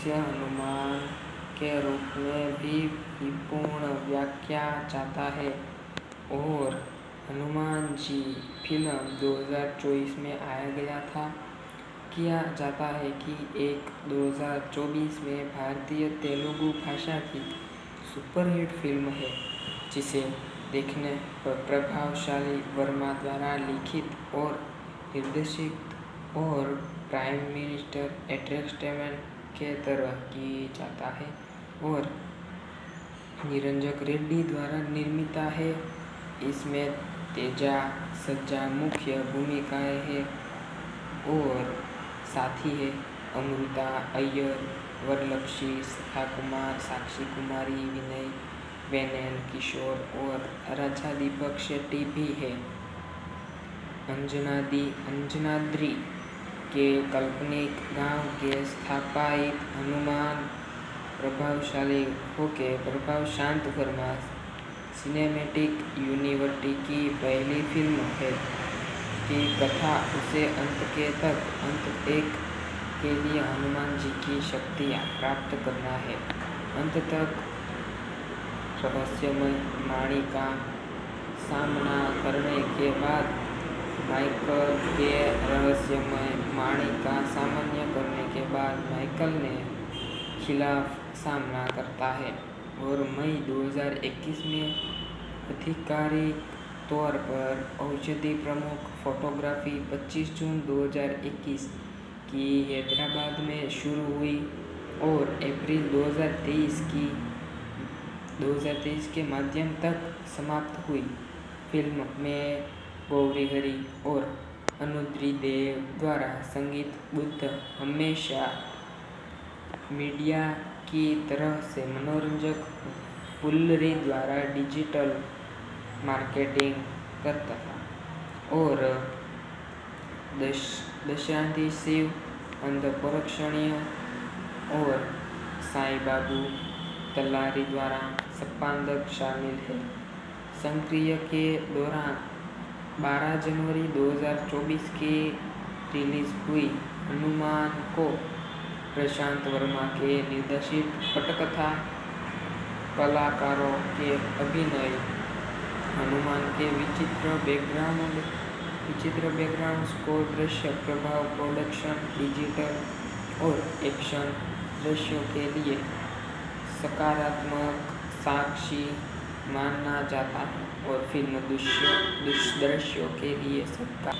जिसे हनुमान के रूप में भी विपूर्ण व्याख्या जाता है। और हनुमान जी फिल्म 2024 में आया गया था। किया जाता है कि 2024 में भारतीय तेलुगु भाषा की सुपरहिट फिल्म है, जिसे देखने पर प्रभावशाली वर्मा द्वारा लिखित और निर्देशित और प्राइम मिनिस्टर एंटरटेनमेंट के तरह की जाता है और निरंजन रेड्डी द्वारा निर्मित है। इसमें तेजा सज्जा मुख्य भूमिकाएं हैं और साथी है अमृता अय्यर, वरलक्ष्मी, सखा कुमार, साक्षी कुमारी, विनय वेनेल, किशोर और राजा दीपक शेट्टी भी है। अंजनाद्री के काल्पनिक गांव के स्थापित हनुमान प्रभावशाली होके प्रभाव शांत वर्मा सिनेमैटिक यूनिवर्सिटी की पहली फिल्म है की कथा उसे अंत एक के लिए हनुमान जी की शक्तियाँ प्राप्त करना है। अंत तक रहस्यमय वाणी का सामना करने के बाद माइकल ने खिलाफ सामना करता है और मई 2021 में आधिकारिक तौर पर औषधि प्रमुख फोटोग्राफी 25 जून 2021 की हैदराबाद में शुरू हुई और अप्रैल 2023 के माध्यम तक समाप्त हुई। फिल्म में गौरी हरी और अनुद्री देव द्वारा संगीत बुद्ध हमेशा मीडिया की तरह से मनोरंजक पुल्लरी द्वारा डिजिटल मार्केटिंग करता था और दशांति शिव अंधपरोक्षणीय और साईं बाबू तलारी द्वारा संपादक शामिल है। सक्रिय के दौरान 12 जनवरी 2024 की रिलीज हुई हनुमान को प्रशांत वर्मा के निर्देशित पटकथा कलाकारों के अभिनय, हनुमान के विचित्र बैकग्राउंड स्कोर, दृश्य प्रभाव, प्रोडक्शन, डिजिटल और एक्शन दृश्यों के लिए सकारात्मक साक्षी माना जाता है और फिल्म दृश्यों के लिए सबका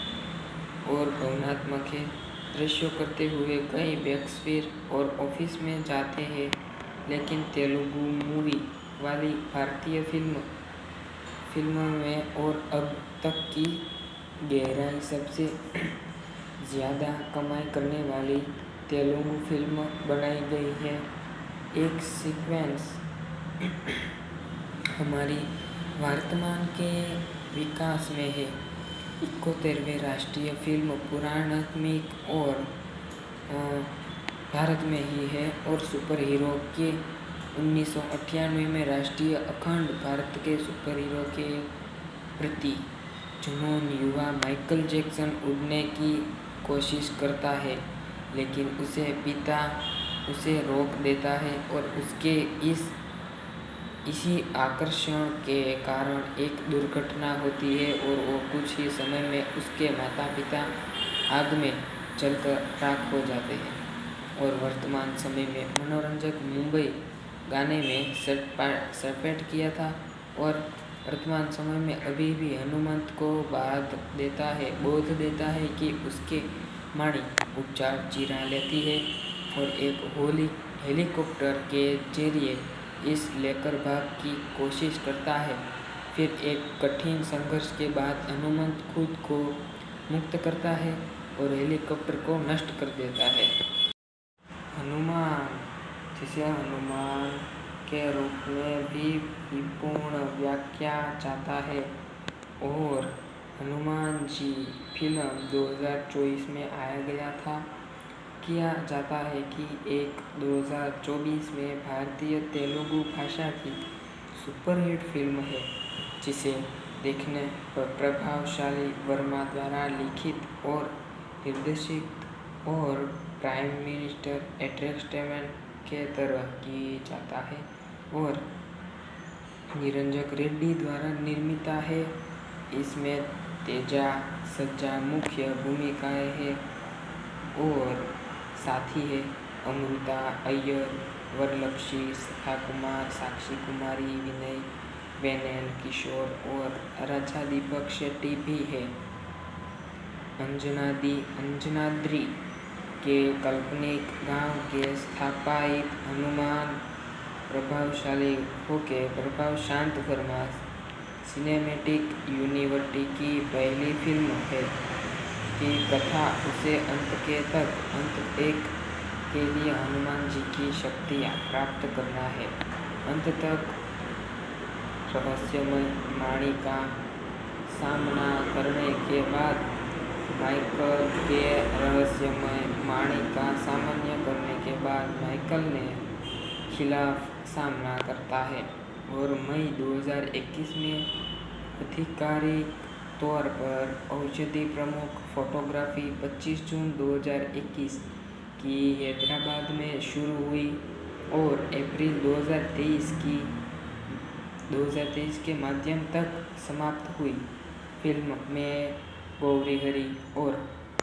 और भावनात्मक है। दृश्यों करते हुए कई बैकस्फीयर और ऑफिस में जाते हैं, लेकिन तेलुगु मूवी वाली भारतीय फिल्म में और अब तक की गहराई सबसे ज़्यादा कमाई करने वाली तेलुगु फिल्म बनाई गई है। एक सीक्वेंस हमारी वर्तमान के विकास में है। 71वें राष्ट्रीय फिल्म पुराणात्मक और भारत में ही है और सुपर हीरो के 1998 में राष्ट्रीय अखंड भारत के सुपर हीरो के प्रति जुनून युवा माइकल जैक्सन उड़ने की कोशिश करता है, लेकिन उसके पिता उसे रोक देता है और उसके इसी आकर्षण के कारण एक दुर्घटना होती है और वो कुछ ही समय में उसके माता पिता आग में जलकर राख हो जाते हैं। और वर्तमान समय में मनोरंजक मुंबई गाने में सपेट किया था और वर्तमान समय में अभी भी हनुमंत को बोध देता है कि उसके माणी उपचार चीरा लेती है और एक हेलीकॉप्टर के जरिए इस लेकर भाग की कोशिश करता है। फिर एक कठिन संघर्ष के बाद हनुमंत खुद को मुक्त करता है और हेलीकॉप्टर को नष्ट कर देता है। हनुमान जिसे हनुमान के रूप में भी विपूर्ण व्याख्या जाता है और हनुमान जी फिल्म 2024 में आया गया था। किया जाता है कि 2024 में भारतीय तेलुगु भाषा की सुपरहिट फिल्म है, जिसे देखने पर प्रभावशाली वर्मा द्वारा लिखित और निर्देशित और प्राइम मिनिस्टर एंटरटेनमेंट के तरह की जाता है और निरंजन रेड्डी द्वारा निर्मित है। इसमें तेजा सज्जा मुख्य भूमिकाएं हैं और साथी है अमृता अय्यर, वरलक्ष्मी, सखा कुमार, साक्षी कुमारी, विनय वेनेल, किशोर और राजा दीपक शेट्टी भी है। अंजनाद्री के काल्पनिक गांव के स्थापित हनुमान प्रभावशाली होके प्रभाव शांत वर्मा सिनेमैटिक यूनिवर्सिटी की पहली फिल्म है की कथा उसे अंत एक के लिए हनुमान जी की शक्तियाँ प्राप्त करना है। अंत तक रहस्यमय वाणी का सामना करने के बाद माइकल ने खिलाफ सामना करता है और मई 2021 में आधिकारिक तौर पर औषधि प्रमुख फोटोग्राफी 25 जून 2021 की हैदराबाद में शुरू हुई और अप्रैल 2023 के माध्यम तक समाप्त हुई। फिल्म में गौरी हरी और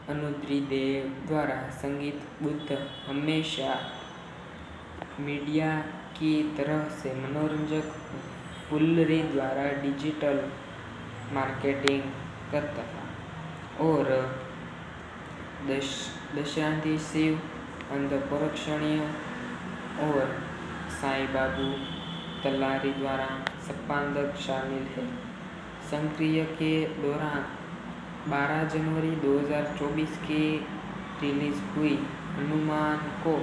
अनुद्री देव द्वारा संगीत बुद्ध हमेशा मीडिया की तरह से मनोरंजक फुल्लरी द्वारा डिजिटल मार्केटिंग करता था और दशांति शिव अंधपरोक्षणीय और साईं बाबू तलारी द्वारा संपादक शामिल है। सक्रिय के दौरान 12 जनवरी 2024 की रिलीज हुई हनुमान को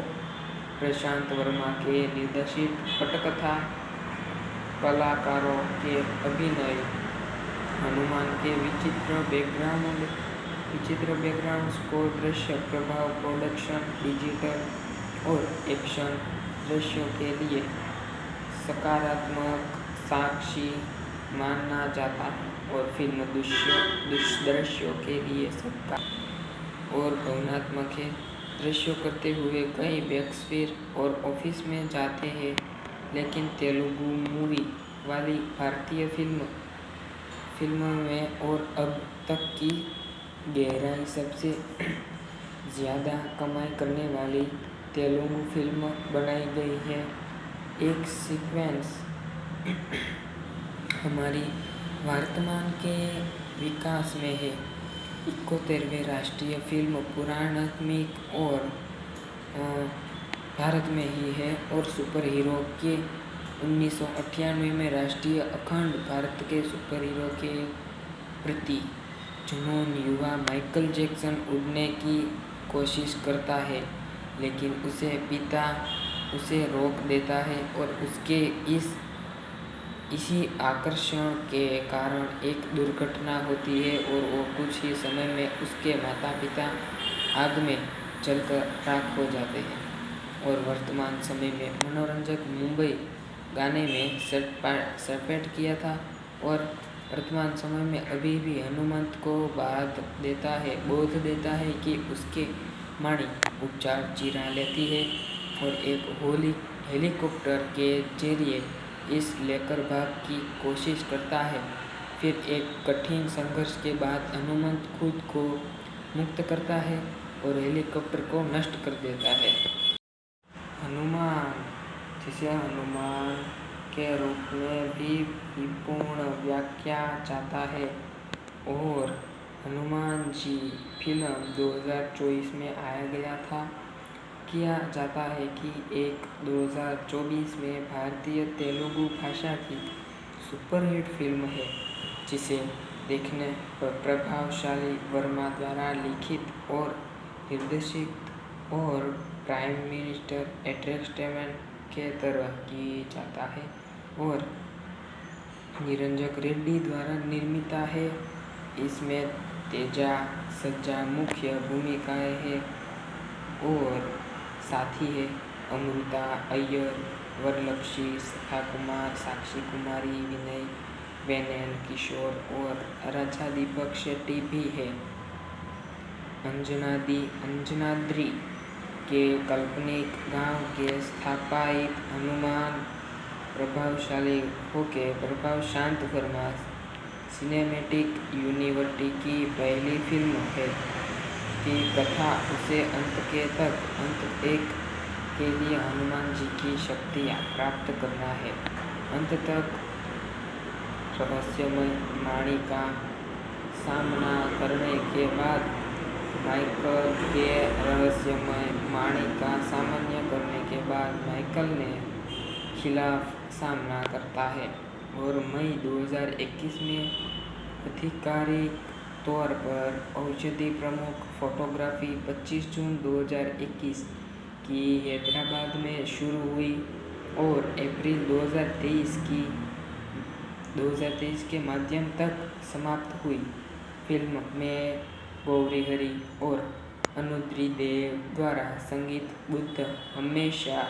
प्रशांत वर्मा के निर्देशित पटकथा कलाकारों के अभिनय, हनुमान के विचित्र बैकग्राउंड स्कोर, दृश्य प्रभाव, प्रोडक्शन, डिजिटल और एक्शन दृश्यों के लिए सकारात्मक साक्षी माना जाता है और फिल्म दृश्यों के लिए सबका और भावनात्मक है। दृश्यों करते हुए कई बैकस्पेयर और ऑफिस में जाते हैं, लेकिन तेलुगु मूवी वाली भारतीय फिल्म में और अब तक की गहराई सबसे ज़्यादा कमाई करने वाली तेलुगु फिल्म बनाई गई है। एक सीक्वेंस हमारी वर्तमान के विकास में है। 71वें राष्ट्रीय फिल्म पुराणात्मक और भारत में ही है और सुपर हीरो के 1998 में राष्ट्रीय अखंड भारत के सुपर हीरो के प्रति जुनून युवा माइकल जैक्सन उड़ने की कोशिश करता है, लेकिन उसके पिता उसे रोक देता है और उसके इसी आकर्षण के कारण एक दुर्घटना होती है और वो कुछ ही समय में उसके माता पिता आग में जलकर राख हो जाते हैं। और वर्तमान समय में मनोरंजक मुंबई गाने में सपेट किया था और वर्तमान समय में अभी भी हनुमंत को बोध देता है कि उसके माणी उपचार चीरा लेती है और एक हेलीकॉप्टर के जरिए इस लेकर भाग की कोशिश करता है। फिर एक कठिन संघर्ष के बाद हनुमंत खुद को मुक्त करता है और हेलीकॉप्टर को नष्ट कर देता है। हनुमान, जिसे हनुमान के रूप में भी विपूर्ण व्याख्या जाता है और हनुमान जी फिल्म 2024 में आया गया था। किया जाता है कि एक 2024 में भारतीय तेलुगु भाषा की सुपरहिट फिल्म है, जिसे देखने पर प्रभावशाली वर्मा द्वारा लिखित और निर्देशित और प्राइम मिनिस्टर एंटरटेनमेंट के तरह की जाता है और निरंजन रेड्डी द्वारा निर्मित है। इसमें तेजा सज्जा मुख्य भूमिकाएं हैं और साथी है अमृता अय्यर, वरलक्ष्मी, सखा कुमार, साक्षी कुमारी, विनय वेनेल, किशोर और राजा दीपक शेट्टी भी है। अंजनाद्री के काल्पनिक गांव के स्थापित हनुमान प्रभावशाली होके प्रभाव शांत वर्मा सिनेमैटिक यूनिवर्सिटी की पहली फिल्म है की कथा उसे अंत एक के लिए हनुमान जी की शक्तियाँ प्राप्त करना है। अंत तक रहस्यमय वाणी का सामना करने के बाद माइकल ने खिलाफ सामना करता है और मई 2021 में आधिकारिक तौर पर औषधि प्रमुख फोटोग्राफी 25 जून 2021 की हैदराबाद में शुरू हुई और अप्रैल 2023 के माध्यम तक समाप्त हुई। फिल्म में गौरी हरी और अनुद्री देव द्वारा संगीत बुद्ध हमेशा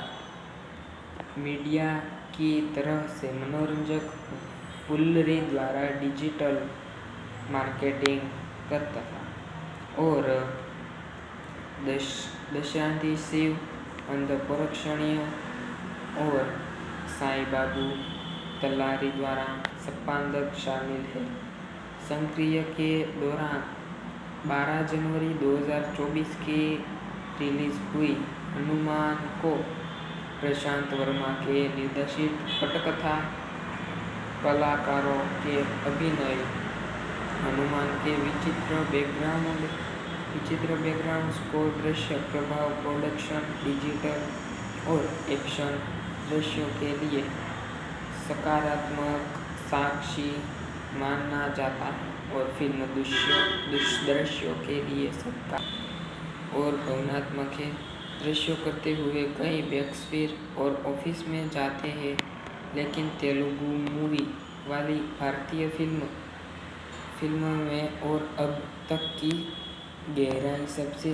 मीडिया की तरह से मनोरंजक फुल्लरी द्वारा डिजिटल मार्केटिंग करता था और दशांति शिव अंधपरोक्षणीय और साईं बाबू तलारी द्वारा संपादक शामिल है। सक्रिय के दौरान 12 जनवरी 2024 की रिलीज हुई हनुमान को प्रशांत वर्मा के निर्देशित पटकथा कलाकारों के अभिनय हनुमान के विचित्र बैकग्राउंड स्कोर दृश्य प्रभाव प्रोडक्शन डिजिटल और एक्शन दृश्यों के लिए सकारात्मक साक्षी माना जाता है और फिल्म दृश्यों के लिए सबका और भावनात्मक है। दृश्यों करते हुए कई बैकस्पेयर और ऑफिस में जाते हैं, लेकिन तेलुगु मूवी वाली भारतीय फिल्म में और अब तक की गहराई सबसे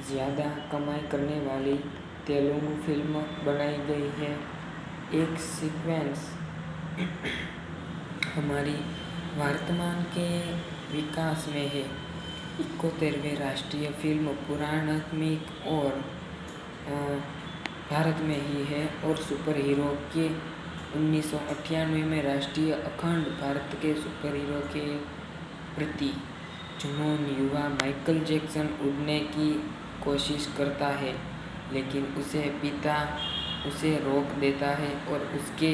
ज़्यादा कमाई करने वाली तेलुगु फिल्म बनाई गई है। एक सीक्वेंस हमारी वर्तमान के विकास में है। 71वें राष्ट्रीय फिल्म पुराणात्मक और भारत में ही है और सुपर हीरो के 1998 में राष्ट्रीय अखंड भारत के सुपर हीरो के प्रति जुनून युवा माइकल जैक्सन उड़ने की कोशिश करता है, लेकिन उसके पिता उसे रोक देता है और उसके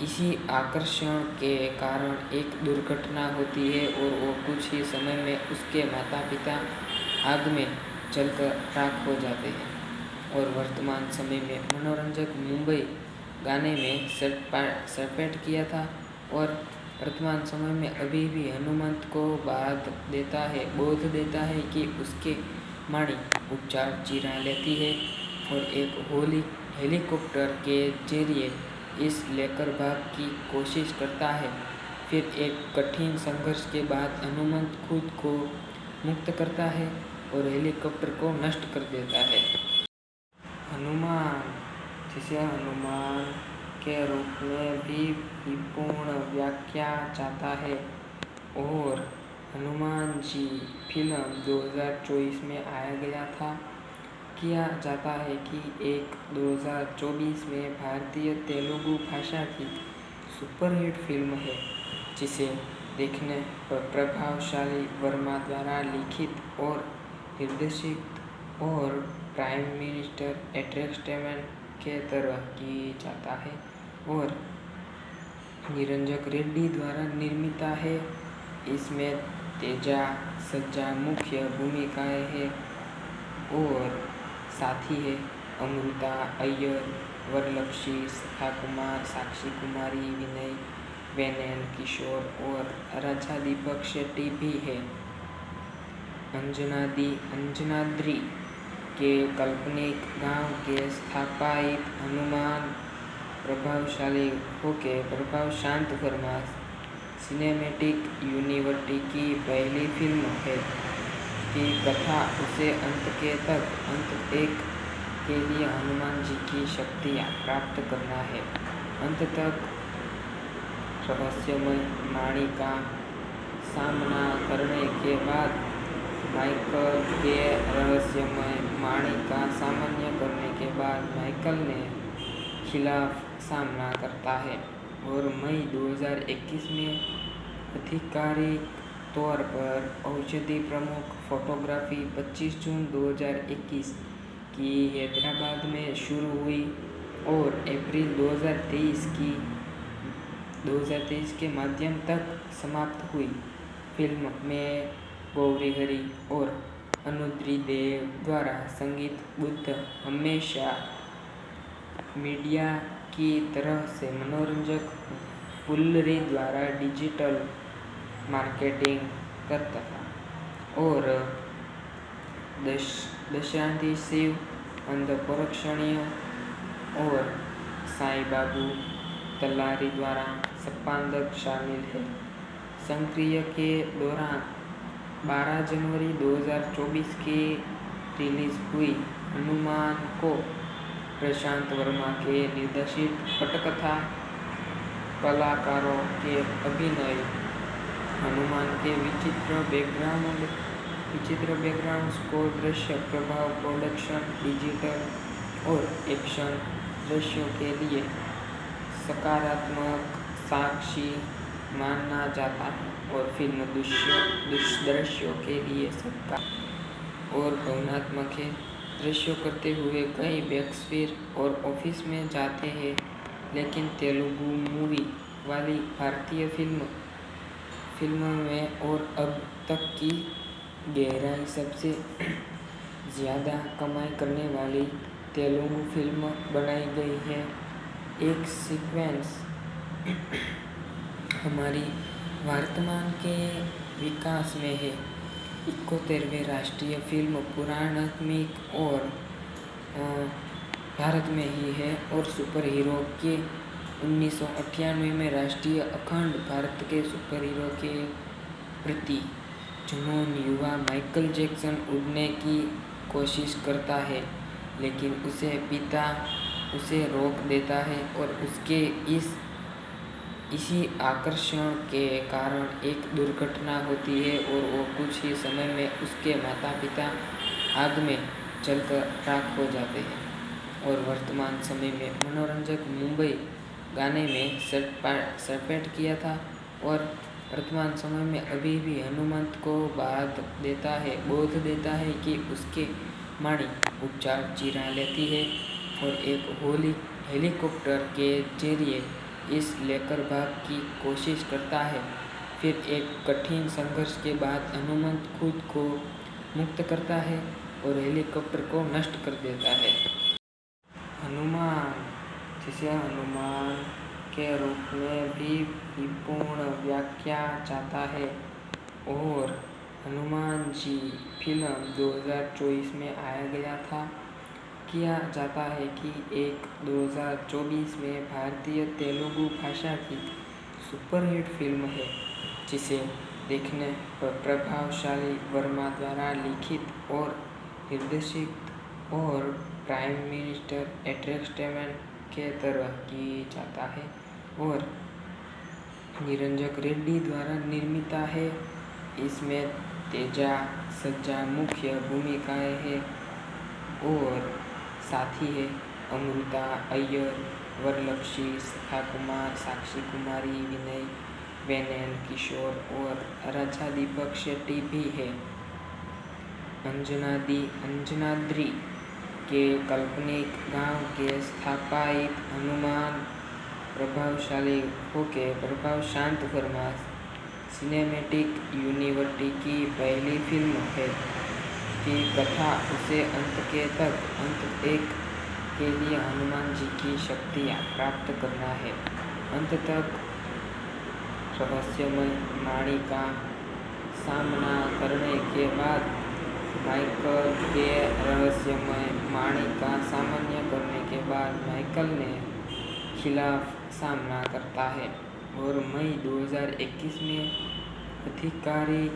इसी आकर्षण के कारण एक दुर्घटना होती है और वो कुछ ही समय में उसके माता पिता आग में जलकर राख हो जाते हैं। और वर्तमान समय में मनोरंजक मुंबई गाने में सरपेट किया था और वर्तमान समय में अभी भी हनुमंत को बोध देता है कि उसके माणी उपचार चीरा लेती है और एक हेलीकॉप्टर के जरिए इस लेकर भाग की कोशिश करता है। फिर एक कठिन संघर्ष के बाद हनुमंत खुद को मुक्त करता है और हेलीकॉप्टर को नष्ट कर देता है। हनुमान, जिसे हनुमान के रूप में भी विपूर्ण व्याख्या जाता है और हनुमान जी फिल्म 2024 में आया गया था। किया जाता है कि एक 2024 में भारतीय तेलुगु भाषा की सुपरहिट फिल्म है, जिसे देखने पर प्रभावशाली वर्मा द्वारा लिखित और निर्देशित और प्राइम मिनिस्टर एंटरटेनमेंट के तरह की जाता है और निरंजन रेड्डी द्वारा निर्मित है। इसमें तेजा सज्जा मुख्य भूमिकाएं हैं और साथी है अमृता अय्यर, वरलक्ष्मी, सखा कुमार, साक्षी कुमारी, विनय वेनेन, किशोर और राजा दीपक शेट्टी भी है। अंजनाद्री के काल्पनिक गांव के स्थापित हनुमान प्रभावशाली होके प्रभाव शांत वर्मा सिनेमैटिक यूनिवर्सिटी की पहली फिल्म है की कथा उसे अंत एक के लिए हनुमान जी की शक्तियाँ प्राप्त करना है। अंत तक रहस्यमय वाणी का सामना करने के बाद माइकल के रहस्यमय वाणी का सामना करने के बाद माइकल ने खिलाफ सामना करता है और मई 2021 में आधिकारिक तौर पर औषधि प्रमुख फोटोग्राफी 25 जून 2021 की हैदराबाद में शुरू हुई और अप्रैल 2023 के माध्यम तक समाप्त हुई। फिल्म में गौरी हरी और अनुद्री देव द्वारा संगीत बुद्ध हमेशा मीडिया की तरह से मनोरंजक पुल्लरी द्वारा डिजिटल मार्केटिंग करता था और दशांति शिव अंधपरोक्षणीय और साईं बाबू तलारी द्वारा संपादक शामिल है। सक्रिय के दौरान 12 जनवरी 2024 की रिलीज हुई हनुमान को प्रशांत वर्मा के निर्देशित पटकथा कलाकारों के अभिनय, हनुमान के विचित्र बैकग्राउंड स्कोर, दृश्य प्रभाव, प्रोडक्शन, डिजिटल और एक्शन दृश्यों के लिए सकारात्मक साक्षी माना जाता है और फिल्म दृश्यों के लिए सबका और भावनात्मक है। दृश्यों करते हुए कई बैकस्पेस और ऑफिस में जाते हैं, लेकिन तेलुगु मूवी वाली भारतीय फिल्म में और अब तक की गहराई सबसे ज़्यादा कमाई करने वाली तेलुगु फिल्म बनाई गई है। एक सीक्वेंस हमारी वर्तमान के विकास में है। 71वें राष्ट्रीय फिल्म पुराणात्मक और भारत में ही है और सुपर हीरो के 1998 में राष्ट्रीय अखंड भारत के सुपर हीरो के प्रति जुनून युवा माइकल जैक्सन उड़ने की कोशिश करता है, लेकिन उसे पिता उसे रोक देता है और उसके इसी आकर्षण के कारण एक दुर्घटना होती है और वो कुछ ही समय में उसके माता पिता आग में जलकर राख हो जाते हैं। और वर्तमान समय में मनोरंजक मुंबई गाने में सरपेट किया था और वर्तमान समय में अभी भी हनुमंत को बोध देता है कि उसके माणी उपचार चीरा लेती है और एक हेलीकॉप्टर के जरिए इस लेकर भाग की कोशिश करता है। फिर एक कठिन संघर्ष के बाद हनुमंत खुद को मुक्त करता है और हेलीकॉप्टर को नष्ट कर देता है। हनुमान, जिसे हनुमान के रूप में भी विपूर्ण व्याख्या जाता है और हनुमान जी फिल्म 2024 में आया गया था। किया जाता है कि 2024 में भारतीय तेलुगु भाषा की सुपरहिट फिल्म है, जिसे देखने पर प्रभावशाली वर्मा द्वारा लिखित और निर्देशित और प्राइम मिनिस्टर एंटरटेनमेंट के तरह की जाता है और निरंजन रेड्डी द्वारा निर्मित है। इसमें तेजा सज्जा मुख्य भूमिकाएं हैं और साथी है अमृता अय्यर, वरलक्ष्मी, शिखा कुमार, साक्षी कुमारी, विनय वेनेल, किशोर और राजा दीपक शेट्टी भी है। अंजनाद्री के काल्पनिक गांव के स्थापित हनुमान प्रभावशांत वर्मा सिनेमैटिक यूनिवर्स की पहली फिल्म है की कथा उसे अंत एक के लिए हनुमान जी की शक्तियाँ प्राप्त करना है। अंत तक रहस्यमय वाणी का सामना करने के बाद माइकल के रहस्यमय वाणी का सामना करने के बाद माइकल ने खिलाफ सामना करता है और मई 2021 में आधिकारिक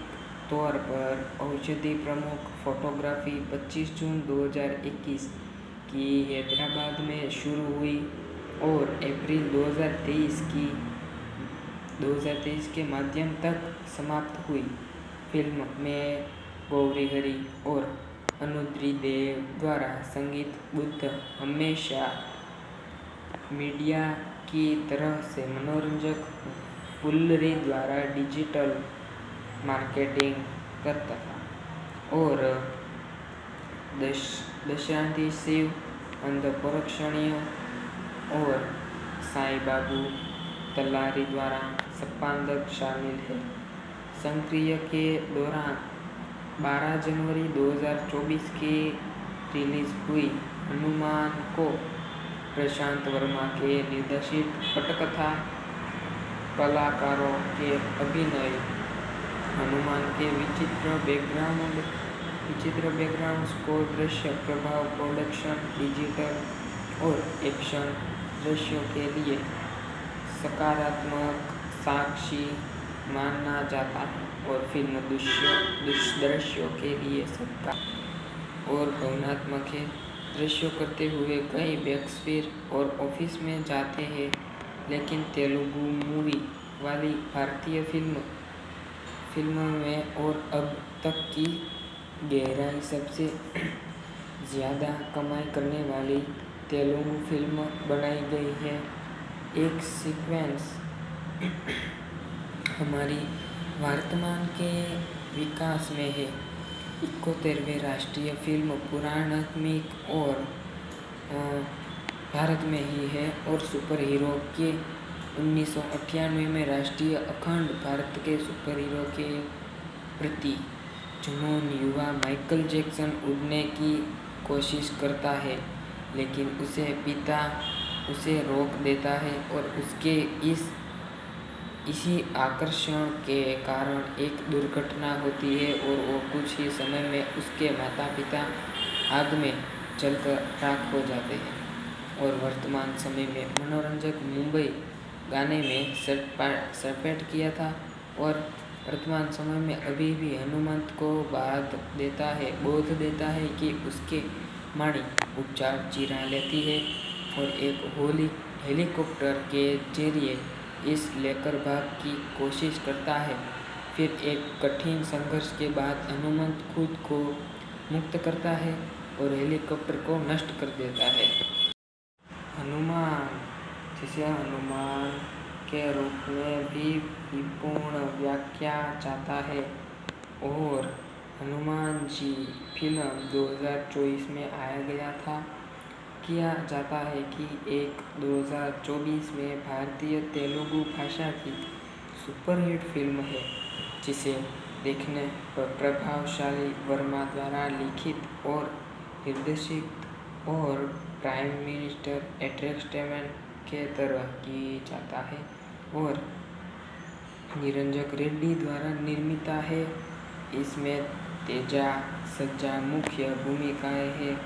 तौर पर औषधि प्रमुख फोटोग्राफी 25 जून 2021 की हैदराबाद में शुरू हुई और अप्रैल 2023 के माध्यम तक समाप्त हुई। फिल्म में गौरी हरि और अनुद्री देव द्वारा संगीत बुद्ध हमेशा मीडिया की तरह से मनोरंजक पुल्लरी द्वारा डिजिटल मार्केटिंग करता था और दशांति शिव अंधपरोक्षणीय और साईं बाबू तलारी द्वारा संपादक शामिल है। सक्रिय के दौरान 12 जनवरी 2024 की रिलीज हुई हनुमान को प्रशांत वर्मा के निर्देशित पटकथा कलाकारों के अभिनय, हनुमान के विचित्र बैकग्राउंड स्कोर, दृश्य प्रभाव, प्रोडक्शन, डिजिटल और एक्शन दृश्यों के लिए सकारात्मक साक्षी माना जाता है और फिल्म दृश्यों के लिए सत्ता और भावनात्मक है। दृश्यों करते हुए कई बैकस्पेस और ऑफिस में जाते हैं, लेकिन तेलुगु मूवी वाली भारतीय फिल्म में और अब तक की गहराई सबसे ज़्यादा कमाई करने वाली तेलुगु फिल्म बनाई गई है। एक सीक्वेंस हमारी वर्तमान के विकास में है। 71वें राष्ट्रीय फिल्म पुराणात्मक और भारत में ही है और सुपर हीरो के 1998 में राष्ट्रीय अखंड भारत के सुपर हीरो के प्रति जुनून युवा माइकल जैक्सन उड़ने की कोशिश करता है, लेकिन उसे पिता उसे रोक देता है और उसके इसी आकर्षण के कारण एक दुर्घटना होती है और वो कुछ ही समय में उसके माता पिता आग में जलकर राख हो जाते हैं। और वर्तमान समय में मनोरंजक मुंबई गाने में सपेट किया था और वर्तमान समय में अभी भी हनुमंत को बोध देता है कि उसके माणी उपचार चिरा लेती है और एक हेलीकॉप्टर के जरिए इस लेकर भाग की कोशिश करता है। फिर एक कठिन संघर्ष के बाद हनुमंत खुद को मुक्त करता है और हेलीकॉप्टर को नष्ट कर देता है। हनुमान, जिसे हनुमान के रूप में भी विपूर्ण व्याख्या जाता है और हनुमान जी फिल्म 2024 में किया जाता है कि एक 2024 में भारतीय तेलुगु भाषा की सुपरहिट फिल्म है, जिसे देखने पर प्रभावशाली वर्मा द्वारा लिखित और निर्देशित और प्राइम मिनिस्टर एंटरटेनमेंट के तरह की जाता है और निरंजन रेड्डी द्वारा निर्मित है। इसमें तेजा सज्जा मुख्य भूमिकाएं हैं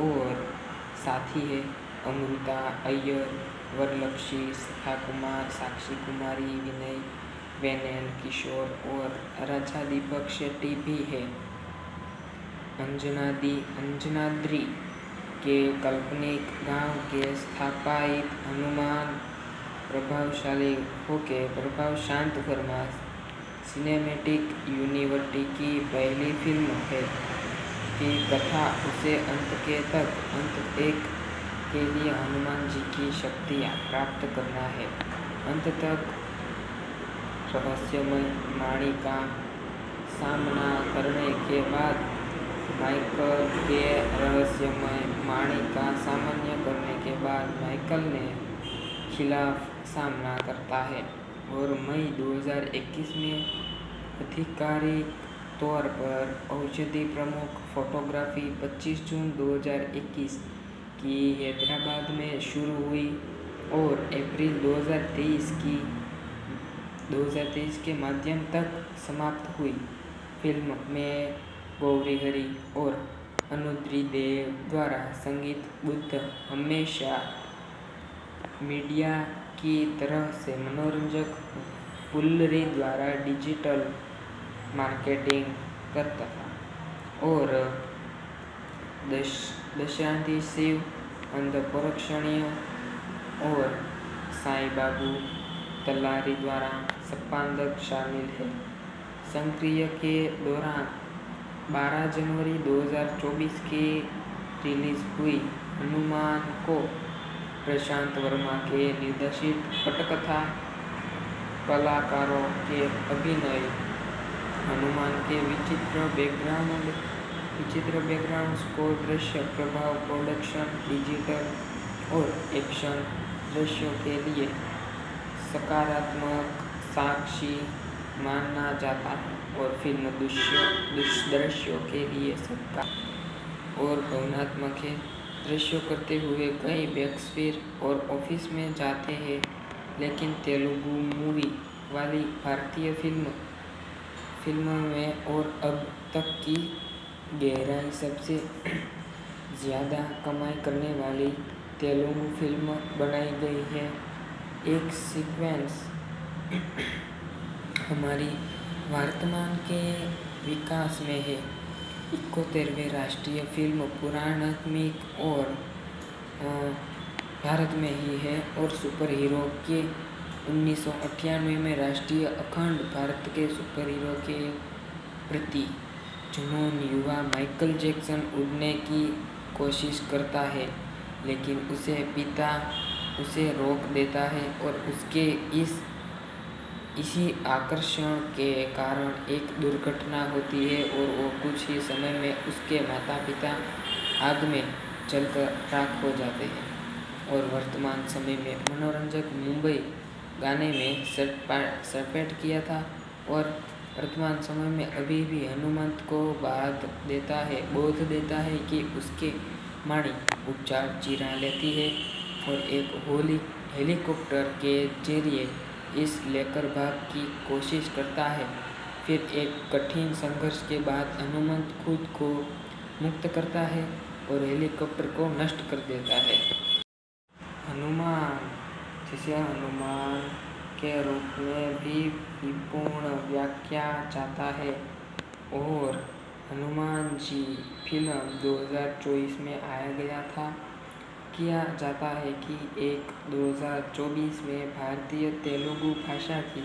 और साथी है अमृता अय्यर, वरलक्ष्मी, शिखा कुमार, साक्षी कुमारी, विनय वेनेल, किशोर और राजा दीपक शेट्टी भी है। अंजनाद्री के काल्पनिक गांव के स्थापित हनुमान प्रभाव शांत वर्मा सिनेमैटिक यूनिवर्सिटी की पहली फिल्म है की कथा उसे अंत एक के लिए हनुमान जी की शक्तियाँ प्राप्त करना है। अंत तक रहस्यमय माणी का सामना करने के बाद माइकल के रहस्यमय माणी का सामना करने के बाद माइकल ने खिलाफ सामना करता है और मई 2021 में आधिकारिक तौर पर औषधि प्रमुख फोटोग्राफी 25 जून 2021 की हैदराबाद में शुरू हुई और अप्रैल 2023 के माध्यम तक समाप्त हुई। फिल्म में गौरी हरि और अनुद्री देव द्वारा संगीत बुद्ध हमेशा मीडिया की तरह से मनोरंजक पुल्लरी द्वारा डिजिटल मार्केटिंग करता था और दशांति शिव अंधपरोक्षणीय और साईं बाबू तलारी द्वारा संपादक शामिल है। सक्रिय के दौरान 12 जनवरी 2024 की रिलीज हुई हनुमान को प्रशांत वर्मा के निर्देशित पटकथा कलाकारों के अभिनय, हनुमान के विचित्र बैकग्राउंड स्कोर, दृश्य प्रभाव, प्रोडक्शन, डिजिटल और एक्शन दृश्यों के लिए सकारात्मक साक्षी माना जाता है और फिल्म दृश्यों के लिए सबका और भावनात्मक है। दृश्यों करते हुए कई बॉक्स और ऑफिस में जाते हैं, लेकिन तेलुगु मूवी वाली भारतीय फिल्म में और अब तक की गहराई सबसे ज़्यादा कमाई करने वाली तेलुगु फिल्म बनाई गई है। एक सीक्वेंस हमारी वर्तमान के विकास में है। 71वें राष्ट्रीय फिल्म पुराणात्मक और भारत में ही है और सुपर हीरो के 1998 में राष्ट्रीय अखंड भारत के सुपर हीरो के प्रति जुनून युवा माइकल जैक्सन उड़ने की कोशिश करता है, लेकिन उसके पिता उसे रोक देता है और उसके इसी आकर्षण के कारण एक दुर्घटना होती है और वो कुछ ही समय में उसके माता पिता आग में जलकर राख हो जाते हैं। और वर्तमान समय में मनोरंजक मुंबई गाने में सपेट किया था और वर्तमान समय में अभी भी हनुमंत को बोध देता है कि उसके माणी उपचार चिरा लेती है और एक हेलीकॉप्टर के जरिए इस लेकर भाग की कोशिश करता है। फिर एक कठिन संघर्ष के बाद हनुमंत खुद को मुक्त करता है और हेलीकॉप्टर को नष्ट कर देता है। हनुमान, जिसे हनुमान के रूप में भी विपूर्ण व्याख्या जाता है, और हनुमान जी फिल्म 2024 में आया गया था। किया जाता है कि 2024 में भारतीय तेलुगु भाषा की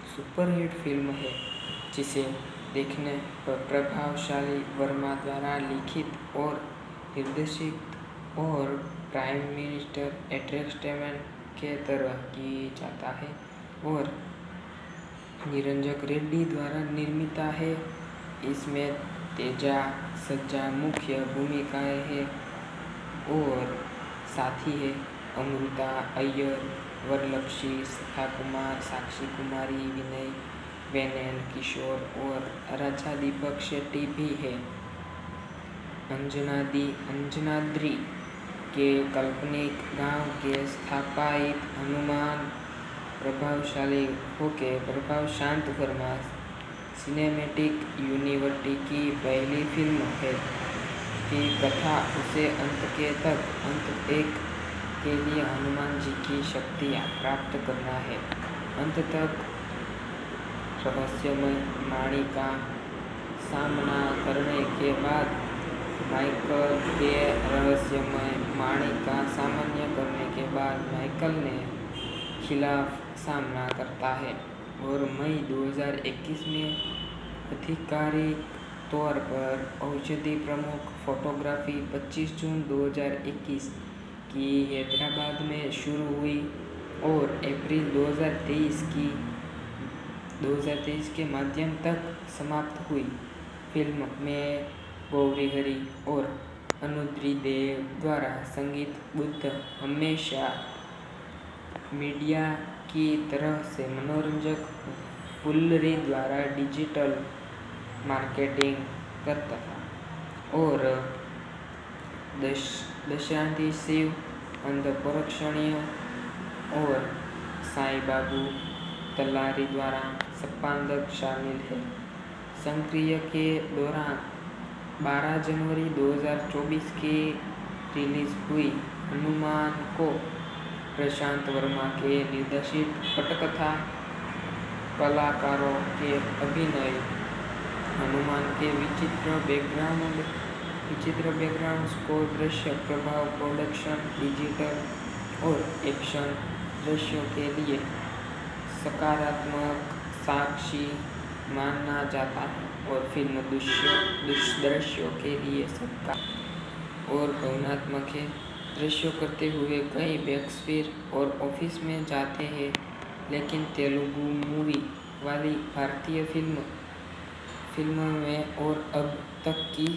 सुपरहिट फिल्म है, जिसे देखने पर प्रभावशाली वर्मा द्वारा लिखित और निर्देशित और प्राइम मिनिस्टर एंटरटेनमेंट के तरह की जाता है और निरंजन रेड्डी द्वारा निर्मित है। इसमें तेजा सज्जा मुख्य भूमिकाएं हैं और साथी है अमृता अय्यर, वरलक्ष्मी, शिखा कुमार, साक्षी कुमारी, विनय वेनेल, किशोर और राजा दीपक शेट्टी भी है। अंजनाद्री के काल्पनिक गांव के स्थापित हनुमान प्रभावशांत वर्मा सिनेमैटिक यूनिवर्स की पहली फिल्म है की कथा उसे अंत एक के लिए हनुमान जी की शक्तियाँ प्राप्त करना है। अंत तक रहस्यमय माणी का सामना करने के बाद माइकल ने खिलाफ सामना करता है और मई 2021 में आधिकारिक तौर पर औषधि प्रमुख फोटोग्राफी 25 जून 2021 की हैदराबाद में शुरू हुई और अप्रैल 2023 के माध्यम तक समाप्त हुई। फिल्म में गौरी हरी और अनुद्री देव द्वारा संगीत बुद्ध हमेशा मीडिया की तरह से मनोरंजक पुल्लरी द्वारा डिजिटल मार्केटिंग करता था और दशांति शिव अंधपरोक्षणीय और साई बाबू तलारी द्वारा संपादक शामिल है। सक्रिय के दौरान 12 जनवरी 2024 की रिलीज हुई हनुमान को प्रशांत वर्मा के निर्देशित पटकथा कलाकारों के अभिनय, हनुमान के विचित्र बैकग्राउंड स्कोर, दृश्य प्रभाव, प्रोडक्शन, डिजिटल और एक्शन दृश्यों के लिए सकारात्मक साक्षी माना जाता है और फिल्म दृश्यों के लिए सबका और भावनात्मक है। दृश्यों करते हुए कई शेक्सपियर और ऑफिस में जाते हैं, लेकिन तेलुगु मूवी वाली भारतीय फिल्म में और अब तक की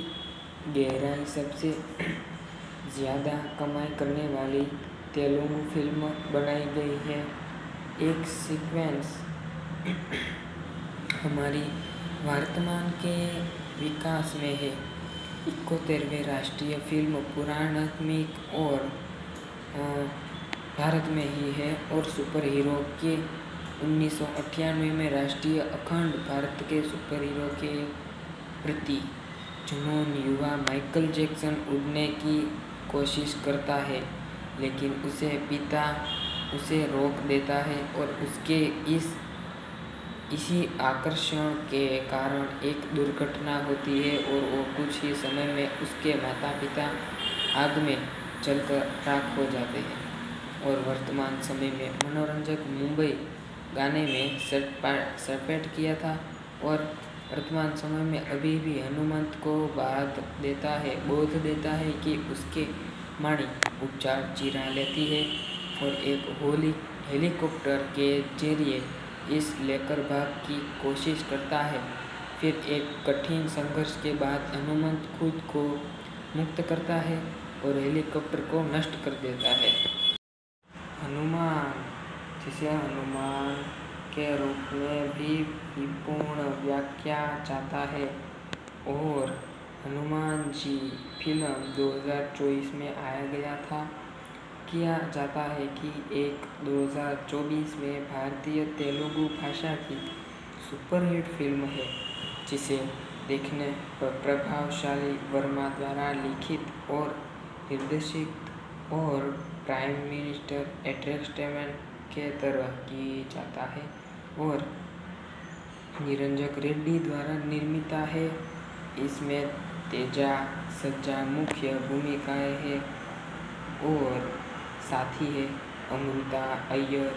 गहराई सबसे ज़्यादा कमाई करने वाली तेलुगु फिल्म बनाई गई है। एक सीक्वेंस हमारी वर्तमान के विकास में है। 71वें राष्ट्रीय फिल्म पुराणात्मक और भारत में ही है और सुपर हीरो के 1998 में राष्ट्रीय अखंड भारत के सुपर हीरो के प्रति जुनून युवा माइकल जैक्सन उड़ने की कोशिश करता है, लेकिन उसके पिता उसे रोक देता है और उसके इसी आकर्षण के कारण एक दुर्घटना होती है और वो कुछ ही समय में उसके माता पिता आग में जलकर राख हो जाते हैं। और वर्तमान समय में मनोरंजक मुंबई गाने में सपेट किया था और वर्तमान समय में अभी भी हनुमंत को बोध देता है कि उसके माणी उपचार चिरा लेती है और एक हेलीकॉप्टर के जरिए इस लेकर भाग की कोशिश करता है। फिर एक कठिन संघर्ष के बाद हनुमंत खुद को मुक्त करता है और हेलीकॉप्टर को नष्ट कर देता है। हनुमान, जिसे हनुमान के रूप में भी पूर्ण व्याख्या जाता है और हनुमान जी फिल्म 2024 में आया गया था, किया जाता है कि एक 2024 में भारतीय तेलुगु भाषा की सुपरहिट फिल्म है, जिसे देखने पर प्रभावशाली वर्मा द्वारा लिखित और निर्देशित और प्राइम मिनिस्टर एंटरटेनमेंट के तरह की जाता है और निरंजन रेड्डी द्वारा निर्मित है। इसमें तेजा सज्जा मुख्य भूमिकाएं हैं और साथी है अमृता अय्यर,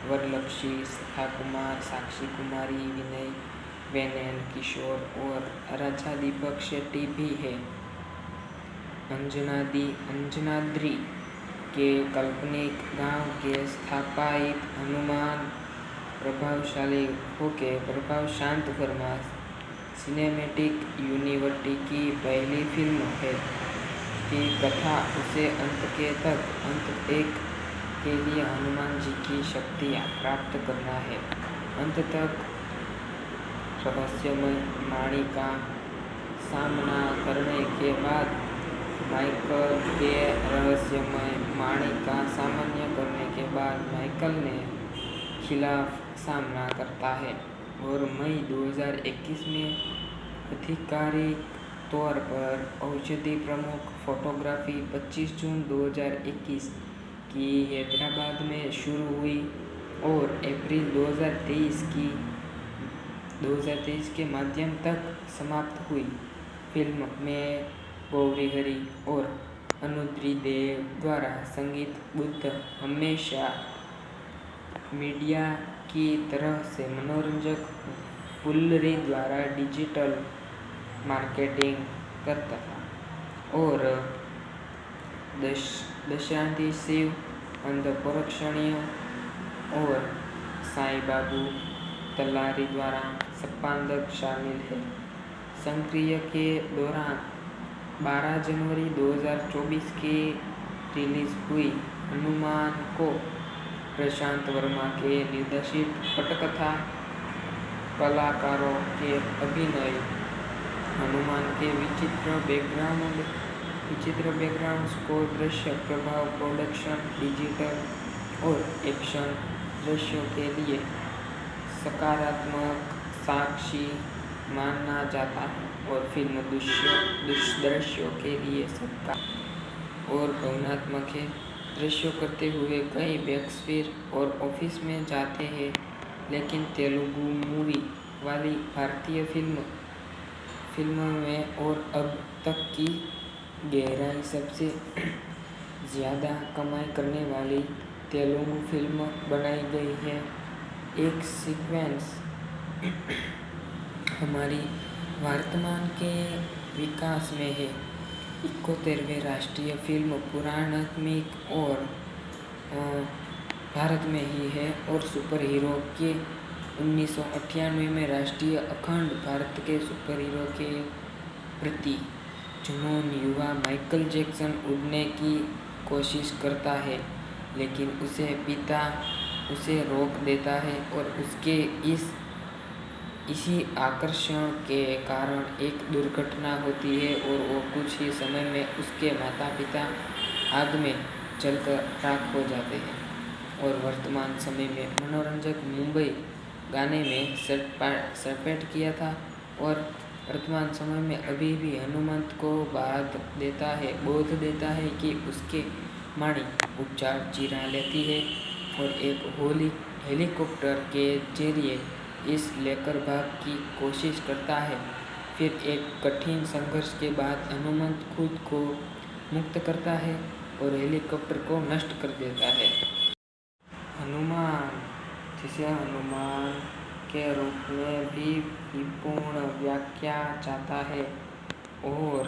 वरलक्ष्मी, शिखा कुमार, साक्षी कुमारी, विनय वेनेल किशोर और राजा दीपक शेट्टी भी है। अंजनाद्री के काल्पनिक गांव के स्थापित हनुमान प्रभावशाली होके प्रभाव शांत वर्मा सिनेमैटिक यूनिवर्सिटी की पहली फिल्म है की कथा उसे अंत एक के लिए हनुमान जी की शक्तियाँ प्राप्त करना है। अंत तक रहस्यमय माणी का सामना करने के बाद माइकल ने खिलाफ सामना करता है और मई 2021 में आधिकारिक तौर पर औषधि प्रमुख फोटोग्राफी 25 जून 2021 की हैदराबाद में शुरू हुई और अप्रैल 2023 के माध्यम तक समाप्त हुई। फिल्म में गौरी हरी और अनुद्री देव द्वारा संगीत बुद्ध हमेशा मीडिया की तरह से मनोरंजक फुल्लरी द्वारा डिजिटल मार्केटिंग करता था और दशांति शिव अंधपरोक्षणीय और साईं बाबू तलारी द्वारा संपादक शामिल है। सक्रिय के दौरान 12 जनवरी 2024 की रिलीज हुई हनुमान को प्रशांत वर्मा के निर्देशित पटकथा कलाकारों के अभिनय, हनुमान के विचित्र बैकग्राउंड स्कोर, दृश्य प्रभाव, प्रोडक्शन डिजिटल और एक्शन दृश्यों के लिए सकारात्मक साक्षी माना जाता है और फिल्म दृश्यों के लिए सबका और भावनात्मक है। दृश्यों करते हुए कई शेक्सपियर और ऑफिस में जाते हैं, लेकिन तेलुगु मूवी वाली भारतीय फिल्म में और अब तक की गहराई सबसे ज़्यादा कमाई करने वाली तेलुगु फिल्म बनाई गई है। एक सीक्वेंस हमारी वर्तमान के विकास में है। 71वें राष्ट्रीय फिल्म पुराणात्मक और भारत में ही है और सुपर हीरो के 1998 में राष्ट्रीय अखंड भारत के सुपर हीरो के प्रति जुनून युवा माइकल जैक्सन उड़ने की कोशिश करता है, लेकिन उसे पिता उसे रोक देता है और उसके इसी आकर्षण के कारण एक दुर्घटना होती है और वो कुछ ही समय में उसके माता पिता आग में जलकर राख हो जाते हैं। और वर्तमान समय में मनोरंजक मुंबई गाने में सपेट किया था और वर्तमान समय में अभी भी हनुमंत को बोध देता है कि उसके माणी उपचार चीरा लेती है और एक हेलीकॉप्टर के जरिए इस लेकर भाग की कोशिश करता है। फिर एक कठिन संघर्ष के बाद हनुमंत खुद को मुक्त करता है और हेलीकॉप्टर को नष्ट कर देता है। हनुमान, जिसे हनुमान के रूप में भी विपूर्ण व्याख्या जाता है, और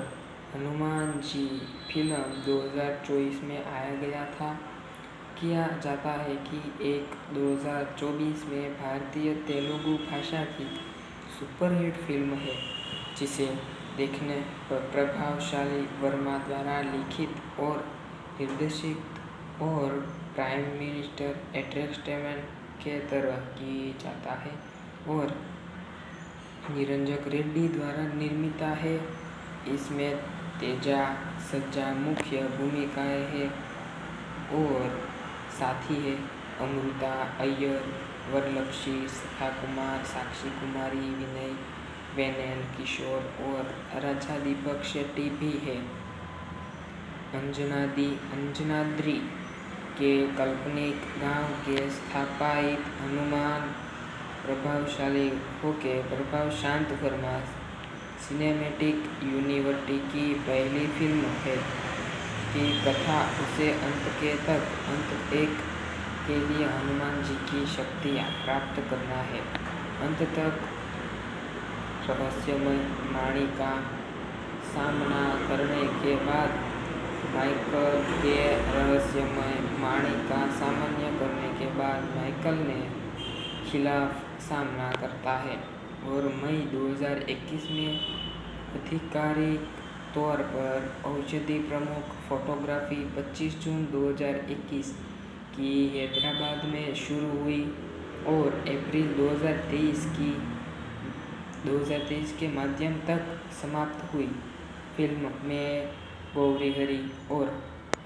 हनुमान जी फिल्म 2024 में आया गया था। किया जाता है कि एक 2024 में भारतीय तेलुगु भाषा की सुपरहिट फिल्म है, जिसे देखने पर प्रभावशाली वर्मा द्वारा लिखित और निर्देशित और प्राइम मिनिस्टर एंटरटेनमेंट के तरह की जाता है और निरंजन रेड्डी द्वारा निर्मित है। इसमें तेजा सज्जा मुख्य भूमिकाएं हैं और साथी है अमृता अय्यर, वरलक्ष्मी, सखा कुमार, साक्षी कुमारी, विनय वेनेल, किशोर और राजा दीपक शेट्टी भी है। अंजनाद्री के काल्पनिक गांव के स्थापित हनुमान प्रभाव शांत वर्मा सिनेमैटिक यूनिवर्सिटी की पहली फिल्म है की कथा उसे अंत एक के लिए हनुमान जी की शक्तियाँ प्राप्त करना है। अंत तक रहस्यमय माणी का सामना करने के बाद माइकल ने खिलाफ सामना करता है और मई 2021 में आधिकारिक तौर पर औषधि प्रमुख फोटोग्राफी 25 जून 2021 की हैदराबाद में शुरू हुई और अप्रैल 2023 के माध्यम तक समाप्त हुई। फिल्म में गौरी हरी और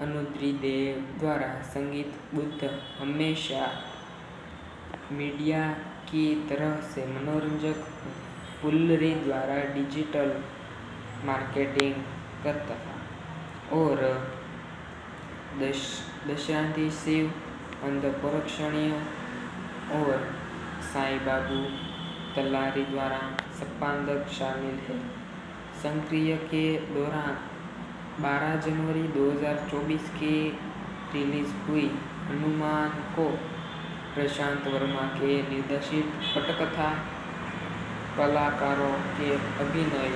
अनुद्री देव द्वारा संगीत बुद्ध हमेशा मीडिया की तरह से मनोरंजक पुल्लरी द्वारा डिजिटल मार्केटिंग करता था और दशांति शिव अंधपरोक्षणीय और साईं बाबू तलारी द्वारा संपादक शामिल है। सक्रिय के दौरान 12 जनवरी 2024 की रिलीज हुई हनुमान को प्रशांत वर्मा के निर्देशित पटकथा कलाकारों के अभिनय,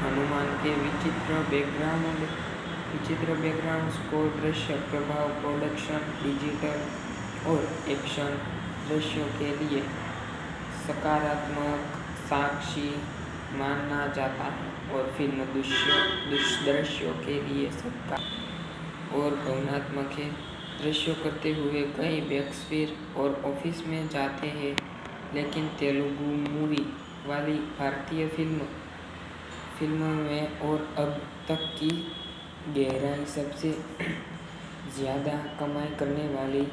हनुमान के विचित्र बैकग्राउंड स्कोर, दृश्य प्रभाव, प्रोडक्शन, डिजिटल और एक्शन दृश्यों के लिए सकारात्मक साक्षी माना जाता है और फिल्म दृश्यों के लिए सबका और भावनात्मक है। दृश्यों करते हुए कई बैकस्फीर और ऑफिस में जाते हैं, लेकिन तेलुगु मूवी वाली भारतीय फिल्म में और अब तक की गहराई सबसे ज़्यादा कमाई करने वाली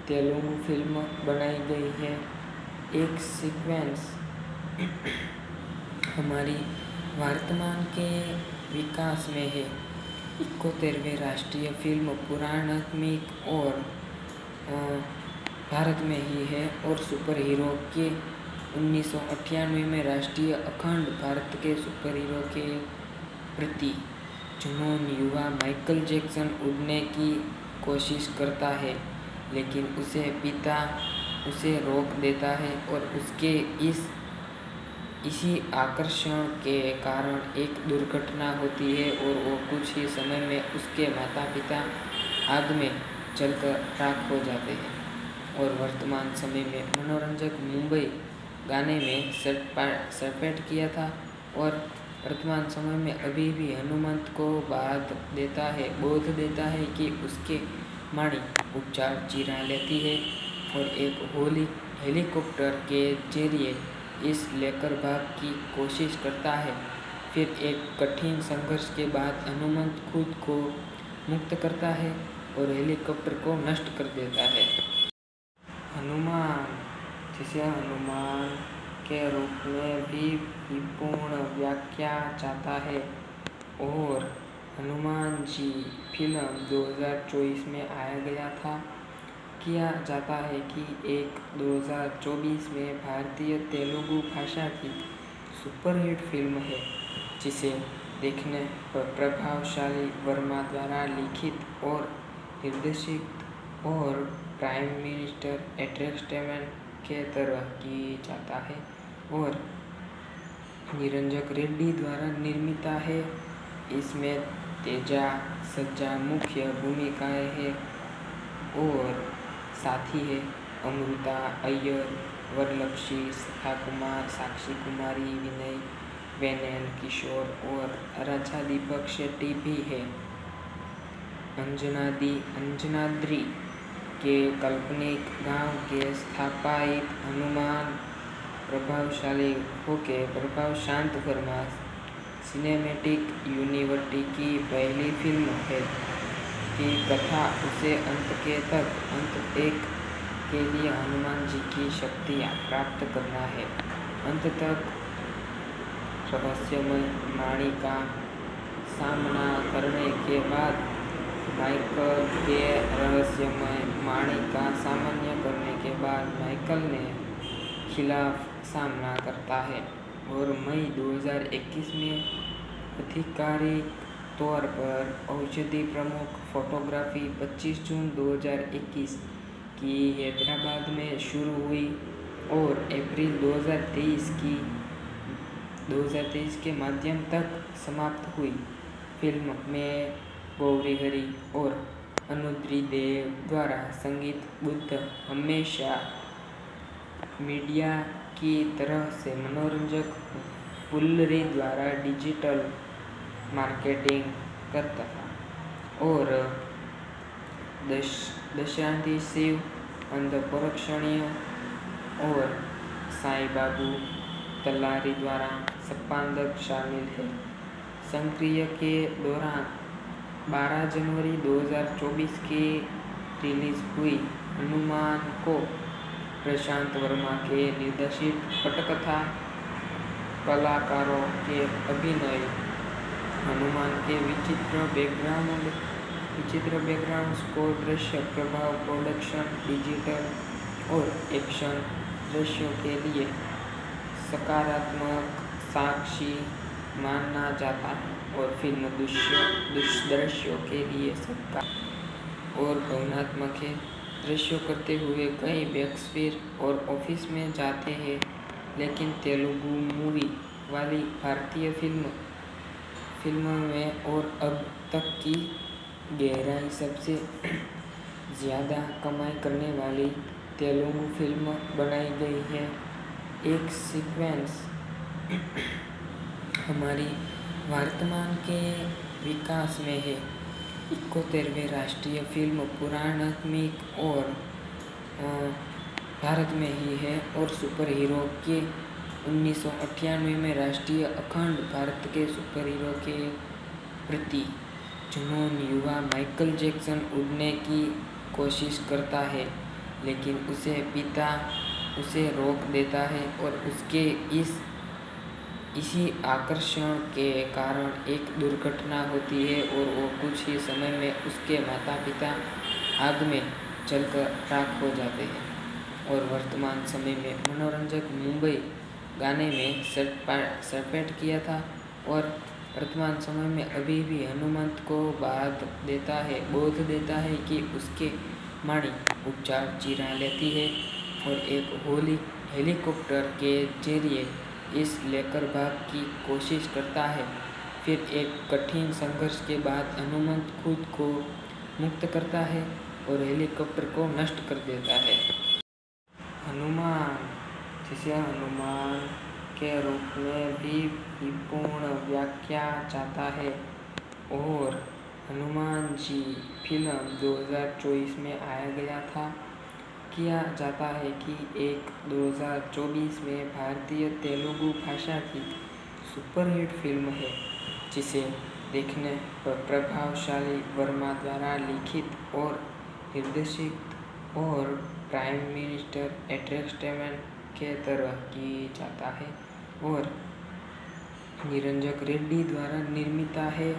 तेलुगु फिल्म बनाई गई है। एक सीक्वेंस हमारी वर्तमान के विकास में है। 71वें राष्ट्रीय फिल्म पुराणात्मक और भारत में ही है और सुपर हीरो के 1998 में राष्ट्रीय अखंड भारत के सुपर हीरो के प्रति जुनून युवा माइकल जैक्सन उड़ने की कोशिश करता है, लेकिन उसे पिता उसे रोक देता है और उसके इसी आकर्षण के कारण एक दुर्घटना होती है और वो कुछ ही समय में उसके माता पिता आग में जलकर राख हो जाते हैं। और वर्तमान समय में मनोरंजक मुंबई गाने में सटपट किया था और वर्तमान समय में अभी भी हनुमंत को बोध देता है कि उसके माणी उपचार चीरा लेती है और एक हेलीकॉप्टर के जरिए इस लेकर भाग की कोशिश करता है। फिर एक कठिन संघर्ष के बाद हनुमंत खुद को मुक्त करता है और हेलीकॉप्टर को नष्ट कर देता है। हनुमान, जिसे हनुमान के रूप में भी विपूर्ण व्याख्या जाता है, और हनुमान जी फिल्म 2024 में आया गया था। किया जाता है कि एक 2024 में भारतीय तेलुगु भाषा की सुपरहिट फिल्म है, जिसे देखने पर प्रभावशाली वर्मा द्वारा लिखित और निर्देशित और प्राइम मिनिस्टर एंटरटेनमेंट के तरह की जाता है और निरंजन रेड्डी द्वारा निर्मित है। इसमें तेजा सज्जा मुख्य भूमिकाएं हैं और साथी है अमृता अय्यर, वरलक्ष्मी, शिखा कुमार, साक्षी कुमारी, विनय वेनेल, किशोर और राजा दीपक शेट्टी भी है। अंजनाद्री के काल्पनिक गांव के स्थापित हनुमान प्रभाव शांत वर्मा सिनेमैटिक यूनिवर्सिटी की पहली फिल्म है की कथा उसे अंत एक के लिए हनुमान जी की शक्तियाँ प्राप्त करना है। अंत तक रहस्यमय वाणी का सामना करने के बाद माइकल ने खिलाफ सामना करता है और मई 2021 में आधिकारिक तौर पर औषधि प्रमुख फोटोग्राफी 25 जून 2021 की हैदराबाद में शुरू हुई और अप्रैल 2023 के माध्यम तक समाप्त हुई। फिल्म में गौरी हरी और अनुद्री देव द्वारा संगीत बुद्ध हमेशा मीडिया की तरह से मनोरंजक पुल्लरी द्वारा डिजिटल मार्केटिंग करता था और दशांति शिव अंधपरोक्षणीय और साईं बाबू तलारी द्वारा संपादक शामिल है। सक्रिय के दौरान 12 जनवरी 2024 की रिलीज हुई हनुमान को प्रशांत वर्मा के निर्देशित पटकथा कलाकारों के अभिनय, हनुमान के विचित्र बैकग्राउंड स्कोर, दृश्य प्रभाव, प्रोडक्शन डिजिटल और एक्शन दृश्यों के लिए सकारात्मक साक्षी माना जाता है और फिल्म दृश्यों के लिए सबका और भावनात्मक है। दृश्यों करते हुए कई बैकस्पेयर और ऑफिस में जाते हैं, लेकिन तेलुगु मूवी वाली भारतीय फिल्म में और अब तक की गहराई सबसे ज़्यादा कमाई करने वाली तेलुगु फिल्म बनाई गई है। एक सीक्वेंस हमारी वर्तमान के विकास में है। 71वें राष्ट्रीय फिल्म पुराणात्मक और भारत में ही है और सुपर हीरो के 1998 में राष्ट्रीय अखंड भारत के सुपर हीरो के प्रति जुनून युवा माइकल जैक्सन उड़ने की कोशिश करता है, लेकिन उसके पिता उसे रोक देता है और उसके इसी आकर्षण के कारण एक दुर्घटना होती है और वो कुछ ही समय में उसके माता पिता आग में जलकर राख हो जाते हैं। और वर्तमान समय में मनोरंजक मुंबई गाने में सटपट किया था और वर्तमान समय में अभी भी हनुमंत को बोध देता है कि उसके माणी उपचार चीरा लेती है और एक हेलीकॉप्टर के जरिए इस लेकर भाग की कोशिश करता है। फिर एक कठिन संघर्ष के बाद हनुमंत खुद को मुक्त करता है और हेलीकॉप्टर को नष्ट कर देता है। हनुमान जिसे हनुमान के रूप में भी विपूर्ण व्याख्या जाता है और हनुमान जी फिल्म 2024 में आया गया था। किया जाता है कि एक 2024 में भारतीय तेलुगु भाषा की सुपरहिट फिल्म है जिसे देखने पर प्रभावशाली वर्मा द्वारा लिखित और निर्देशित और प्राइम मिनिस्टर एंटरटेनमेंट के तरह की जाता है और निरंजन रेड्डी द्वारा निर्मित है।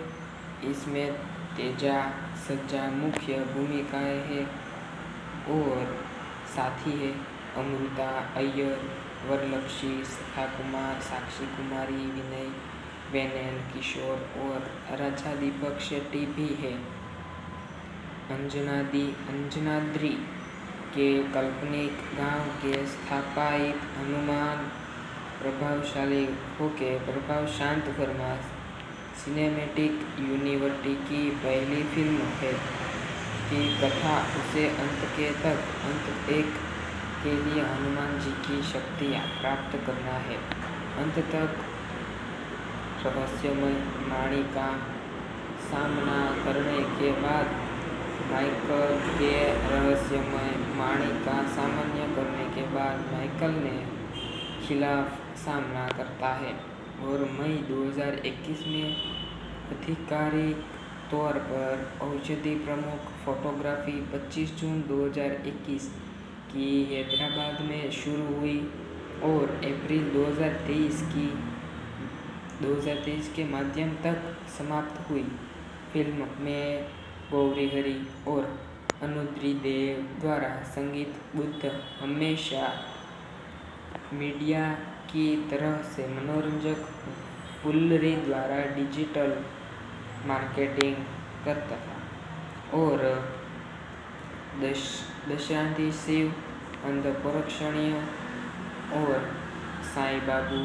इसमें तेजा सज्जा मुख्य भूमिकाएं हैं और साथी है अमृता अय्यर, वरलक्ष्मी, सखा कुमार, साक्षी कुमारी, विनय वेनेल, किशोर और राजा दीपक शेट्टी भी है। अंजनाद्री के काल्पनिक गांव के स्थापित हनुमान प्रभावशाली होके प्रभाव शांत वर्मा सिनेमैटिक यूनिवर्सिटी की पहली फिल्म है की कथा उसे अंत एक के लिए हनुमान जी की शक्तियाँ प्राप्त करना है। अंत तक रहस्यमय वाणी का सामना करने के बाद माइकल के रहस्यमय वाणी का सामना करने के बाद माइकल ने खिलाफ सामना करता है और मई 2021 में आधिकारिक तौर पर औषधि प्रमुख फोटोग्राफी 25 जून 2021 की हैदराबाद में शुरू हुई और अप्रैल 2023 के माध्यम तक समाप्त हुई। फिल्म में गौरी हरी और अनुद्री देव द्वारा संगीत बुद्ध हमेशा मीडिया की तरह से मनोरंजक पुल्लरी द्वारा डिजिटल मार्केटिंग करता था और दशांति शिव अंधपरोक्षणीय और साईं बाबू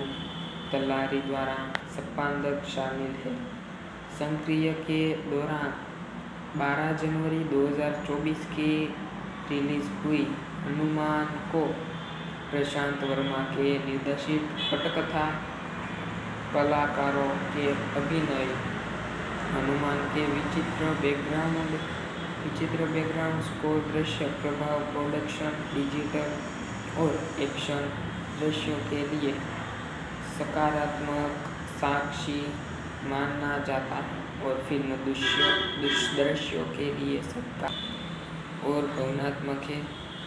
तलारी द्वारा संपादक शामिल है। सक्रिय के दौरान 12 जनवरी 2024 की रिलीज हुई हनुमान को प्रशांत वर्मा के निर्देशित पटकथा कलाकारों के अभिनय, हनुमान के विचित्र बैकग्राउंड स्कोर, दृश्य प्रभाव, प्रोडक्शन, डिजिटल और एक्शन दृश्यों के लिए सकारात्मक साक्षी माना जाता है और फिल्म दृश्यों के लिए सबका और भावनात्मक है।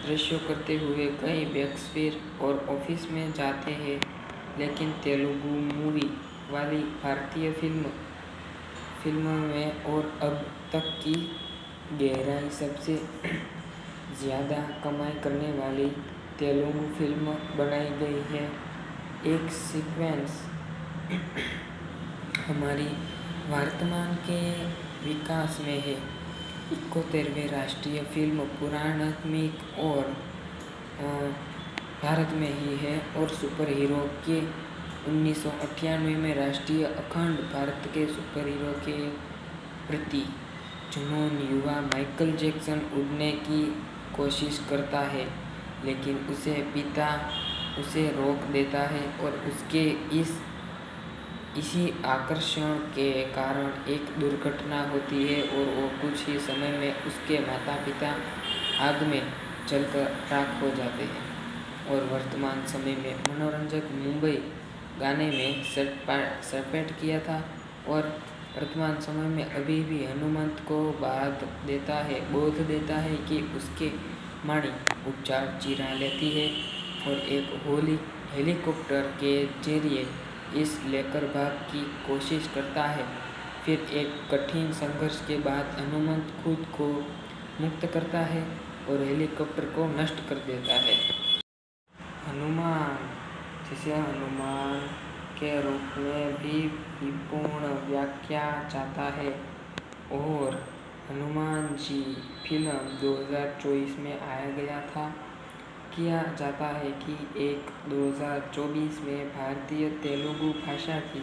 दृश्यों करते हुए कई बैकस्पेयर और ऑफिस में जाते हैं, लेकिन तेलुगु मूवी वाली भारतीय फिल्म में और अब तक की गहराई सबसे ज़्यादा कमाई करने वाली तेलुगु फिल्म बनाई गई है। एक सीक्वेंस हमारी वर्तमान के विकास में है। 71वें राष्ट्रीय फिल्म पुराणात्मक और भारत में ही है और सुपर हीरो के 1998 में राष्ट्रीय अखंड भारत के सुपर हीरो के प्रति जुनून युवा माइकल जैक्सन उड़ने की कोशिश करता है, लेकिन उसके पिता उसे रोक देता है और उसके इसी आकर्षण के कारण एक दुर्घटना होती है और वो कुछ ही समय में उसके माता पिता आग में जलकर राख हो जाते हैं। और वर्तमान समय में मनोरंजक मुंबई गाने में सपेट किया था और वर्तमान समय में अभी भी हनुमंत को बोध देता है कि उसके वाणी उपचार चीरा लेती है और एक हेलीकॉप्टर के जरिए इस लेकर भाग की कोशिश करता है। फिर एक कठिन संघर्ष के बाद हनुमंत खुद को मुक्त करता है और हेलीकॉप्टर को नष्ट कर देता है। हनुमान जिसे हनुमान के रूप में भी विपूर्ण व्याख्या जाता है और हनुमान जी फिल्म 2024 में आया गया था। किया जाता है कि एक 2024 में भारतीय तेलुगु भाषा की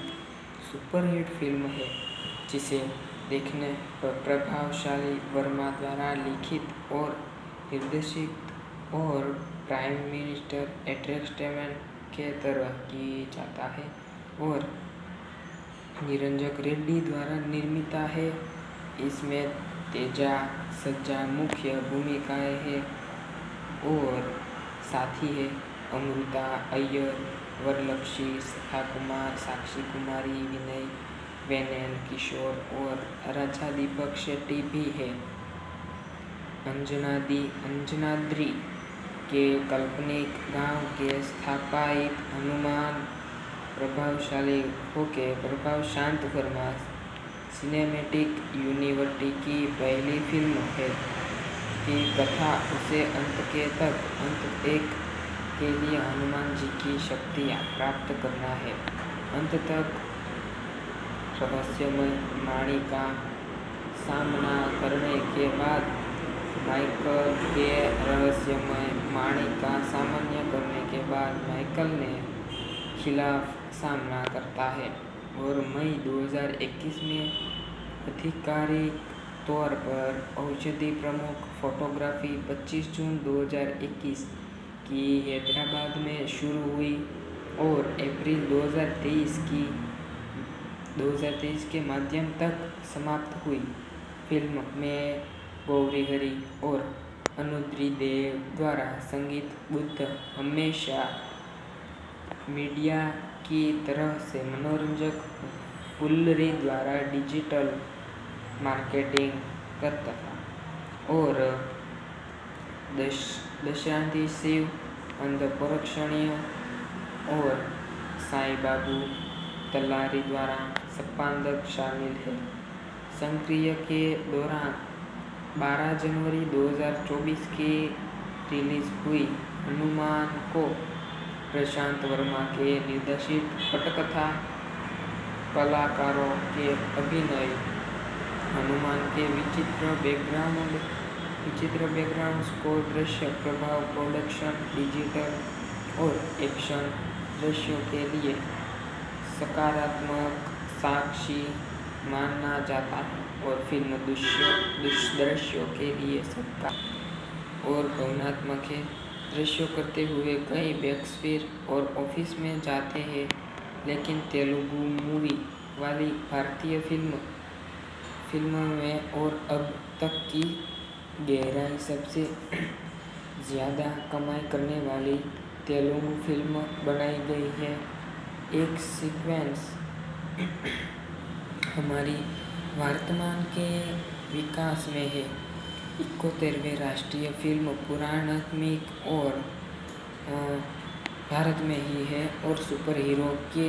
सुपरहिट फिल्म है, जिसे देखने पर प्रभावशाली वर्मा द्वारा लिखित और निर्देशित और प्राइम मिनिस्टर एंटरटेनमेंट के तरह की जाता है और निरंजन रेड्डी द्वारा निर्मित है। इसमें तेजा सज्जा मुख्य भूमिकाएं हैं और साथी है अमृता अय्यर, वरलक्ष्मी, सखा कुमार, साक्षी कुमारी, विनय वेनेल, किशोर और राजा दीपक शेट्टी भी है। अंजनाद्री के काल्पनिक गांव के स्थापित हनुमान प्रभावशाली होके प्रभाव शांत वर्मा सिनेमैटिक यूनिवर्सिटी की पहली फिल्म है की कथा उसे अंत एक के लिए हनुमान जी की शक्तियाँ प्राप्त करना है। अंत तक रहस्यमय माणी का सामना करने के बाद माइकल ने खिलाफ सामना करता है और मई 2021 में आधिकारिक तौर पर औषधि प्रमुख फोटोग्राफी 25 जून 2021 की हैदराबाद में शुरू हुई और अप्रैल 2023 के माध्यम तक समाप्त हुई। फिल्म में गौरी हरी और अनुद्री देव द्वारा संगीत बुद्ध हमेशा मीडिया की तरह से मनोरंजक पुल्लरी द्वारा डिजिटल मार्केटिंग करता था और दशांति शिव अंधपरोक्षणीय और साई बाबू तलारी द्वारा संपादक शामिल है। सक्रिय के दौरान 12 जनवरी 2024 की रिलीज हुई हनुमान को प्रशांत वर्मा के निर्देशित पटकथा कलाकारों के अभिनय, हनुमान के विचित्र बैकग्राउंड स्कोर, दृश्य प्रभाव, प्रोडक्शन, डिजिटल और एक्शन दृश्यों के लिए सकारात्मक साक्षी माना जाता है और फिल्म दृश्यों के लिए सबका और भावनात्मक है। दृश्यों करते हुए कई बैकस्पेयर और ऑफिस में जाते हैं, लेकिन तेलुगु मूवी वाली भारतीय फिल्म में और अब तक की गहराई सबसे ज़्यादा कमाई करने वाली तेलुगु फिल्म बनाई गई है। एक सीक्वेंस हमारी वर्तमान के विकास में है। 71वें राष्ट्रीय फिल्म पुराणात्मक और भारत में ही है और सुपर हीरो के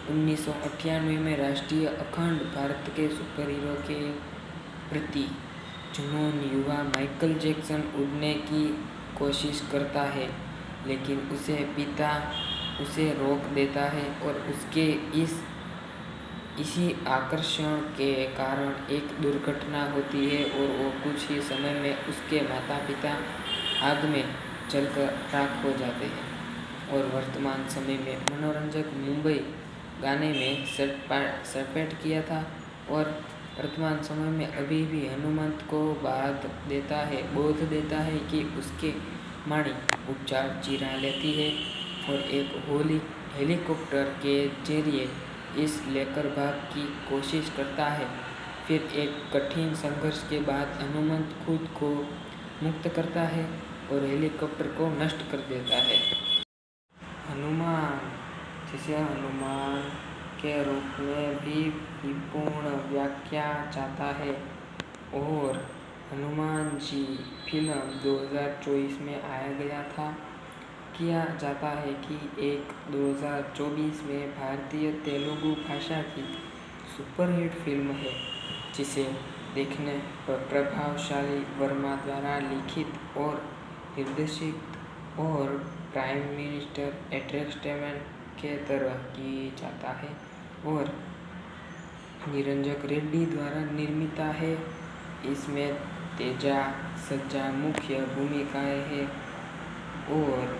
1998 में राष्ट्रीय अखंड भारत के सुपर हीरो के प्रति जुनून युवा माइकल जैक्सन उड़ने की कोशिश करता है, लेकिन उसके पिता उसे रोक देता है और उसके इसी आकर्षण के कारण एक दुर्घटना होती है और वो कुछ ही समय में उसके माता पिता आग में जलकर राख हो जाते हैं। और वर्तमान समय में मनोरंजक मुंबई गाने में सपेट किया था और वर्तमान समय में अभी भी हनुमंत को बोध देता है कि उसके माणी उपचार चिरा लेती है और एक हेलीकॉप्टर के जरिए इस लेकर भाग की कोशिश करता है। फिर एक कठिन संघर्ष के बाद हनुमंत खुद को मुक्त करता है और हेलीकॉप्टर को नष्ट कर देता है। हनुमान, जिसे हनुमान के रूप में भी विपूर्ण व्याख्या जाता है और हनुमान जी फिल्म 2024 में आया गया था, किया जाता है कि एक 2024 में भारतीय तेलुगु भाषा की सुपरहिट फिल्म है, जिसे देखने पर प्रभावशाली वर्मा द्वारा लिखित और निर्देशित और प्राइम मिनिस्टर एंटरटेनमेंट के तरह की जाता है और निरंजन रेड्डी द्वारा निर्मित है। इसमें तेजा सज्जा मुख्य भूमिकाएं हैं और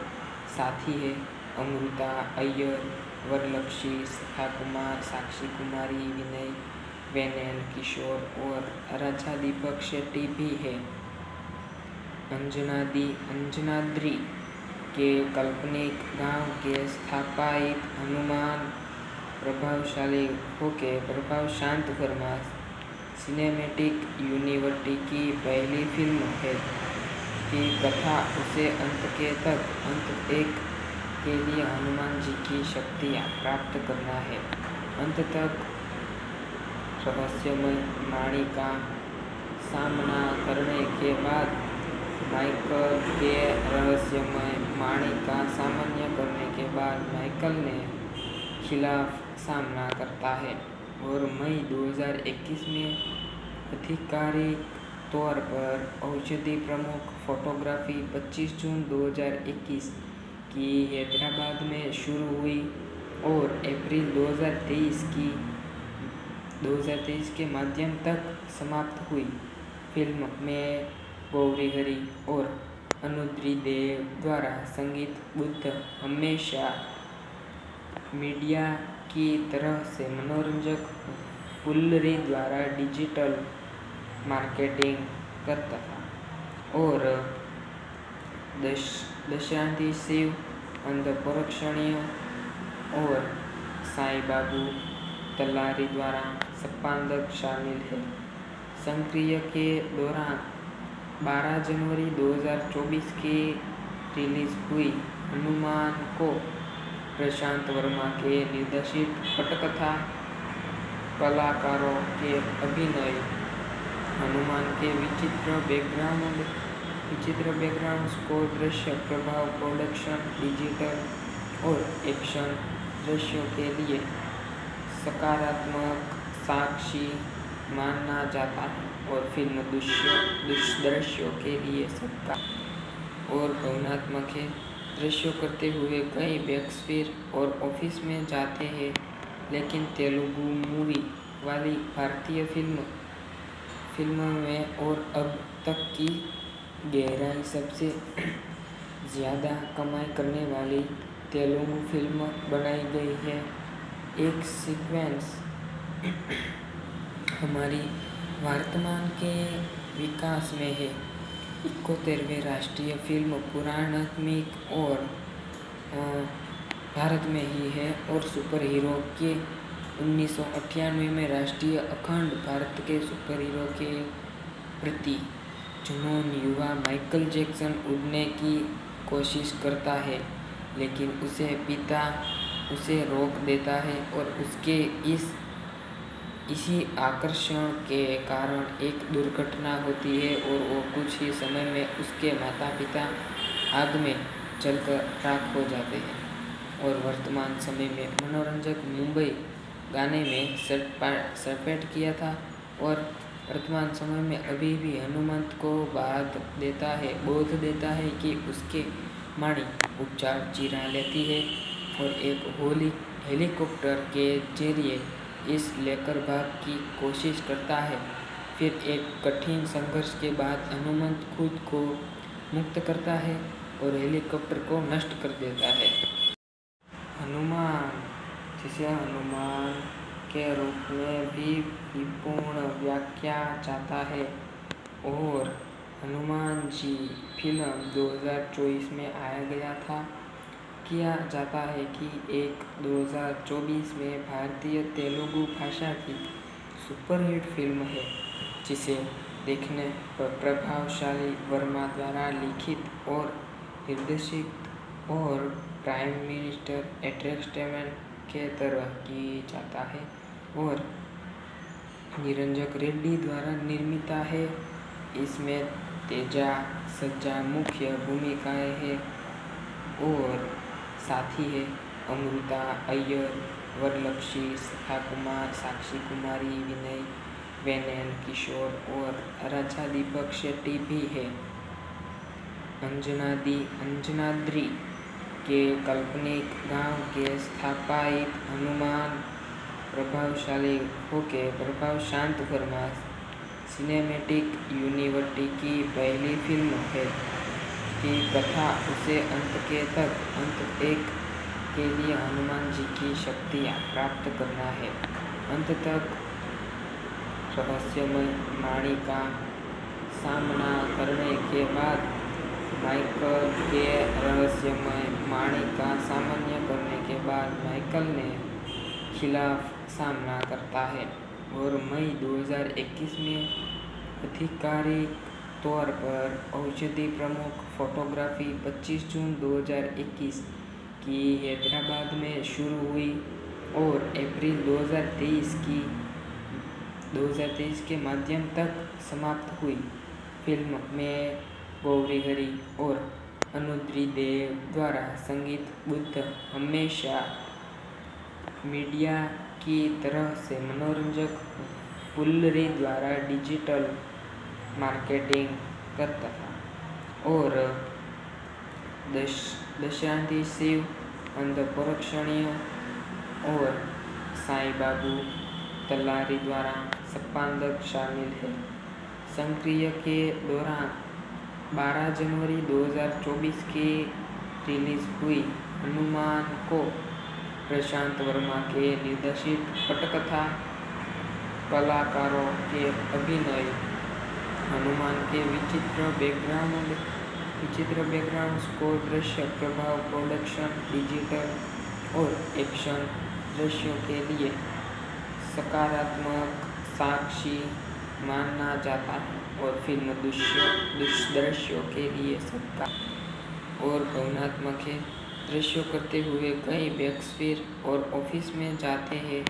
साथी है अमृता अय्यर, वरलक्ष्मी, शिखा कुमार, साक्षी कुमारी, विनय वेनेल, किशोर और राजा दीपक शेट्टी भी है। अंजनाद्री के काल्पनिक गांव के स्थापित हनुमान प्रभावशाली होके प्रभाव शांत वर्मा सिनेमैटिक यूनिवर्सिटी की पहली फिल्म है की कथा उसे अंत एक के लिए हनुमान जी की शक्तियाँ प्राप्त करना है। अंत तक रहस्यमय वाणी का सामना करने के बाद माइकल के रहस्यमय वाणी का सामना करने के बाद माइकल ने खिलाफ सामना करता है और मई 2021 में आधिकारिक तौर पर औषधि प्रमुख फोटोग्राफी 25 जून 2021 की हैदराबाद में शुरू हुई और अप्रैल 2023 के माध्यम तक समाप्त हुई। फिल्म में गौरी हरी और अनुद्री देव द्वारा संगीत बुद्ध हमेशा मीडिया की तरह से मनोरंजक पुल्लरी द्वारा डिजिटल मार्केटिंग करता था और दशांति शिव अंधपरोक्षणीय और साईं बाबू तलारी द्वारा संपादक शामिल है। सक्रिय के दौरान 12 जनवरी 2024 की रिलीज हुई हनुमान को प्रशांत वर्मा के निर्देशित पटकथा कलाकारों के अभिनय, हनुमान के विचित्र बैकग्राउंड स्कोर, दृश्य प्रभाव, प्रोडक्शन, डिजिटल और एक्शन दृश्यों के लिए सकारात्मक साक्षी माना जाता है और फिल्म दृश्यों के लिए सबका और भावनात्मक है। दृश्यों करते हुए कई बैकस्पेयर और ऑफिस में जाते हैं, लेकिन तेलुगु मूवी वाली भारतीय फिल्म में और अब तक की गहराई सबसे ज़्यादा कमाई करने वाली तेलुगु फिल्म बनाई गई है। एक सीक्वेंस हमारी वर्तमान के विकास में है। 71वें राष्ट्रीय फिल्म पुराणात्मक और भारत में ही है और सुपर हीरो के 1998 में राष्ट्रीय अखंड भारत के सुपर हीरो के प्रति जुनून युवा माइकल जैक्सन उड़ने की कोशिश करता है, लेकिन उसे पिता उसे रोक देता है और उसके इसी आकर्षण के कारण एक दुर्घटना होती है और वो कुछ ही समय में उसके माता पिता आग में जलकर राख हो जाते हैं। और वर्तमान समय में मनोरंजक मुंबई गाने में सपेट किया था और वर्तमान समय में अभी भी हनुमंत को बोध देता है कि उसके वाणी उपचार चीरा लेती है और एक हेलीकॉप्टर के जरिए इस लेकर भाग की कोशिश करता है। फिर एक कठिन संघर्ष के बाद हनुमंत खुद को मुक्त करता है और हेलीकॉप्टर को नष्ट कर देता है। हनुमान, जिसे हनुमान के रूप में भी विपूर्ण व्याख्या जाता है और हनुमान जी फिल्म 2024 में आया गया था। किया जाता है कि 2024 में भारतीय तेलुगु भाषा की सुपरहिट फिल्म है, जिसे देखने पर प्रभावशाली वर्मा द्वारा लिखित और निर्देशित और प्राइम मिनिस्टर एंटरटेनमेंट के तरह की जाता है और निरंजन रेड्डी द्वारा निर्मित है। इसमें तेजा सज्जा मुख्य भूमिकाएं हैं और साथी है अमृता अय्यर, वरलक्ष्मी, शिखा कुमार, साक्षी कुमारी, विनय वेनेल, किशोर और राजा दीपक शेट्टी भी है। अंजनाद्री के काल्पनिक गांव के स्थापित हनुमान प्रभावशाली होके प्रभाव शांत वर्मा सिनेमैटिक यूनिवर्सिटी की पहली फिल्म है की कथा उसे अंत एक के लिए हनुमान जी की शक्तियाँ प्राप्त करना है। अंत तक रहस्यमय वाणी का सामना करने के बाद माइकल ने खिलाफ सामना करता है और मई 2021 में आधिकारिक तौर पर औषधि प्रमुख फोटोग्राफी 25 जून 2021 की हैदराबाद में शुरू हुई और अप्रैल 2023 के माध्यम तक समाप्त हुई। फिल्म में गौरी हरी और अनुद्री देव द्वारा संगीत बुद्ध हमेशा मीडिया की तरह से मनोरंजक पुल्लरी द्वारा डिजिटल मार्केटिंग करता था और दशांति शिव अंधपरोक्षणीय और साईं बाबू तलारी द्वारा संपादक शामिल है। सक्रिय के दौरान 12 जनवरी 2024 की रिलीज हुई हनुमान को प्रशांत वर्मा के निर्देशित पटकथा कलाकारों के अभिनय, हनुमान के विचित्र बैकग्राउंड स्कोर, दृश्य प्रभाव, प्रोडक्शन, डिजिटल और एक्शन दृश्यों के लिए सकारात्मक साक्षी माना जाता है और फिल्म दृश्यों के लिए सबका और भावनात्मक है। दृश्यों करते हुए कई बॉक्स और ऑफिस में जाते हैं,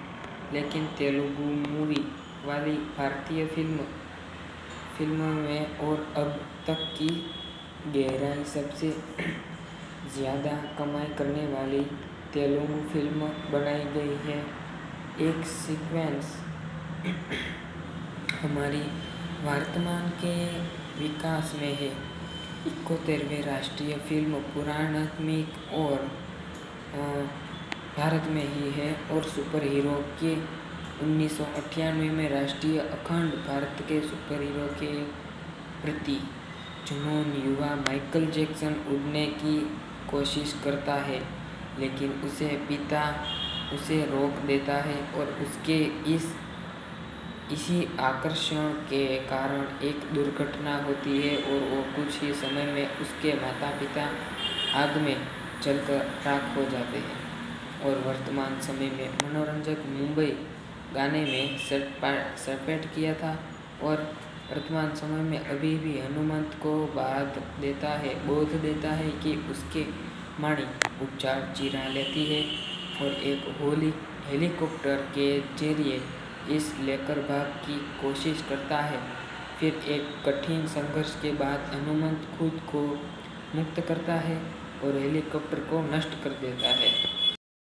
लेकिन तेलुगु मूवी वाली भारतीय फिल्म में और अब तक की गहराई सबसे ज़्यादा कमाई करने वाली तेलुगु फिल्म बनाई गई है। एक सीक्वेंस हमारी वर्तमान के विकास में है। 71वें राष्ट्रीय फिल्म पुराणात्मक और भारत में ही है और सुपर हीरो के 1998 में राष्ट्रीय अखंड भारत के सुपर हीरो के प्रति जुनून युवा माइकल जैक्सन उड़ने की कोशिश करता है, लेकिन उसे पिता उसे रोक देता है और उसके इसी आकर्षण के कारण एक दुर्घटना होती है और वो कुछ ही समय में उसके माता पिता आग में जलकर राख हो जाते हैं। और वर्तमान समय में मनोरंजक मुंबई गाने में सपेट किया था और वर्तमान समय में अभी भी हनुमंत को बोध देता है कि उसके वाणी उपचार चिरा लेती है और एक हेलीकॉप्टर के जरिए इस लेकर भाग की कोशिश करता है। फिर एक कठिन संघर्ष के बाद हनुमंत खुद को मुक्त करता है और हेलीकॉप्टर को नष्ट कर देता है।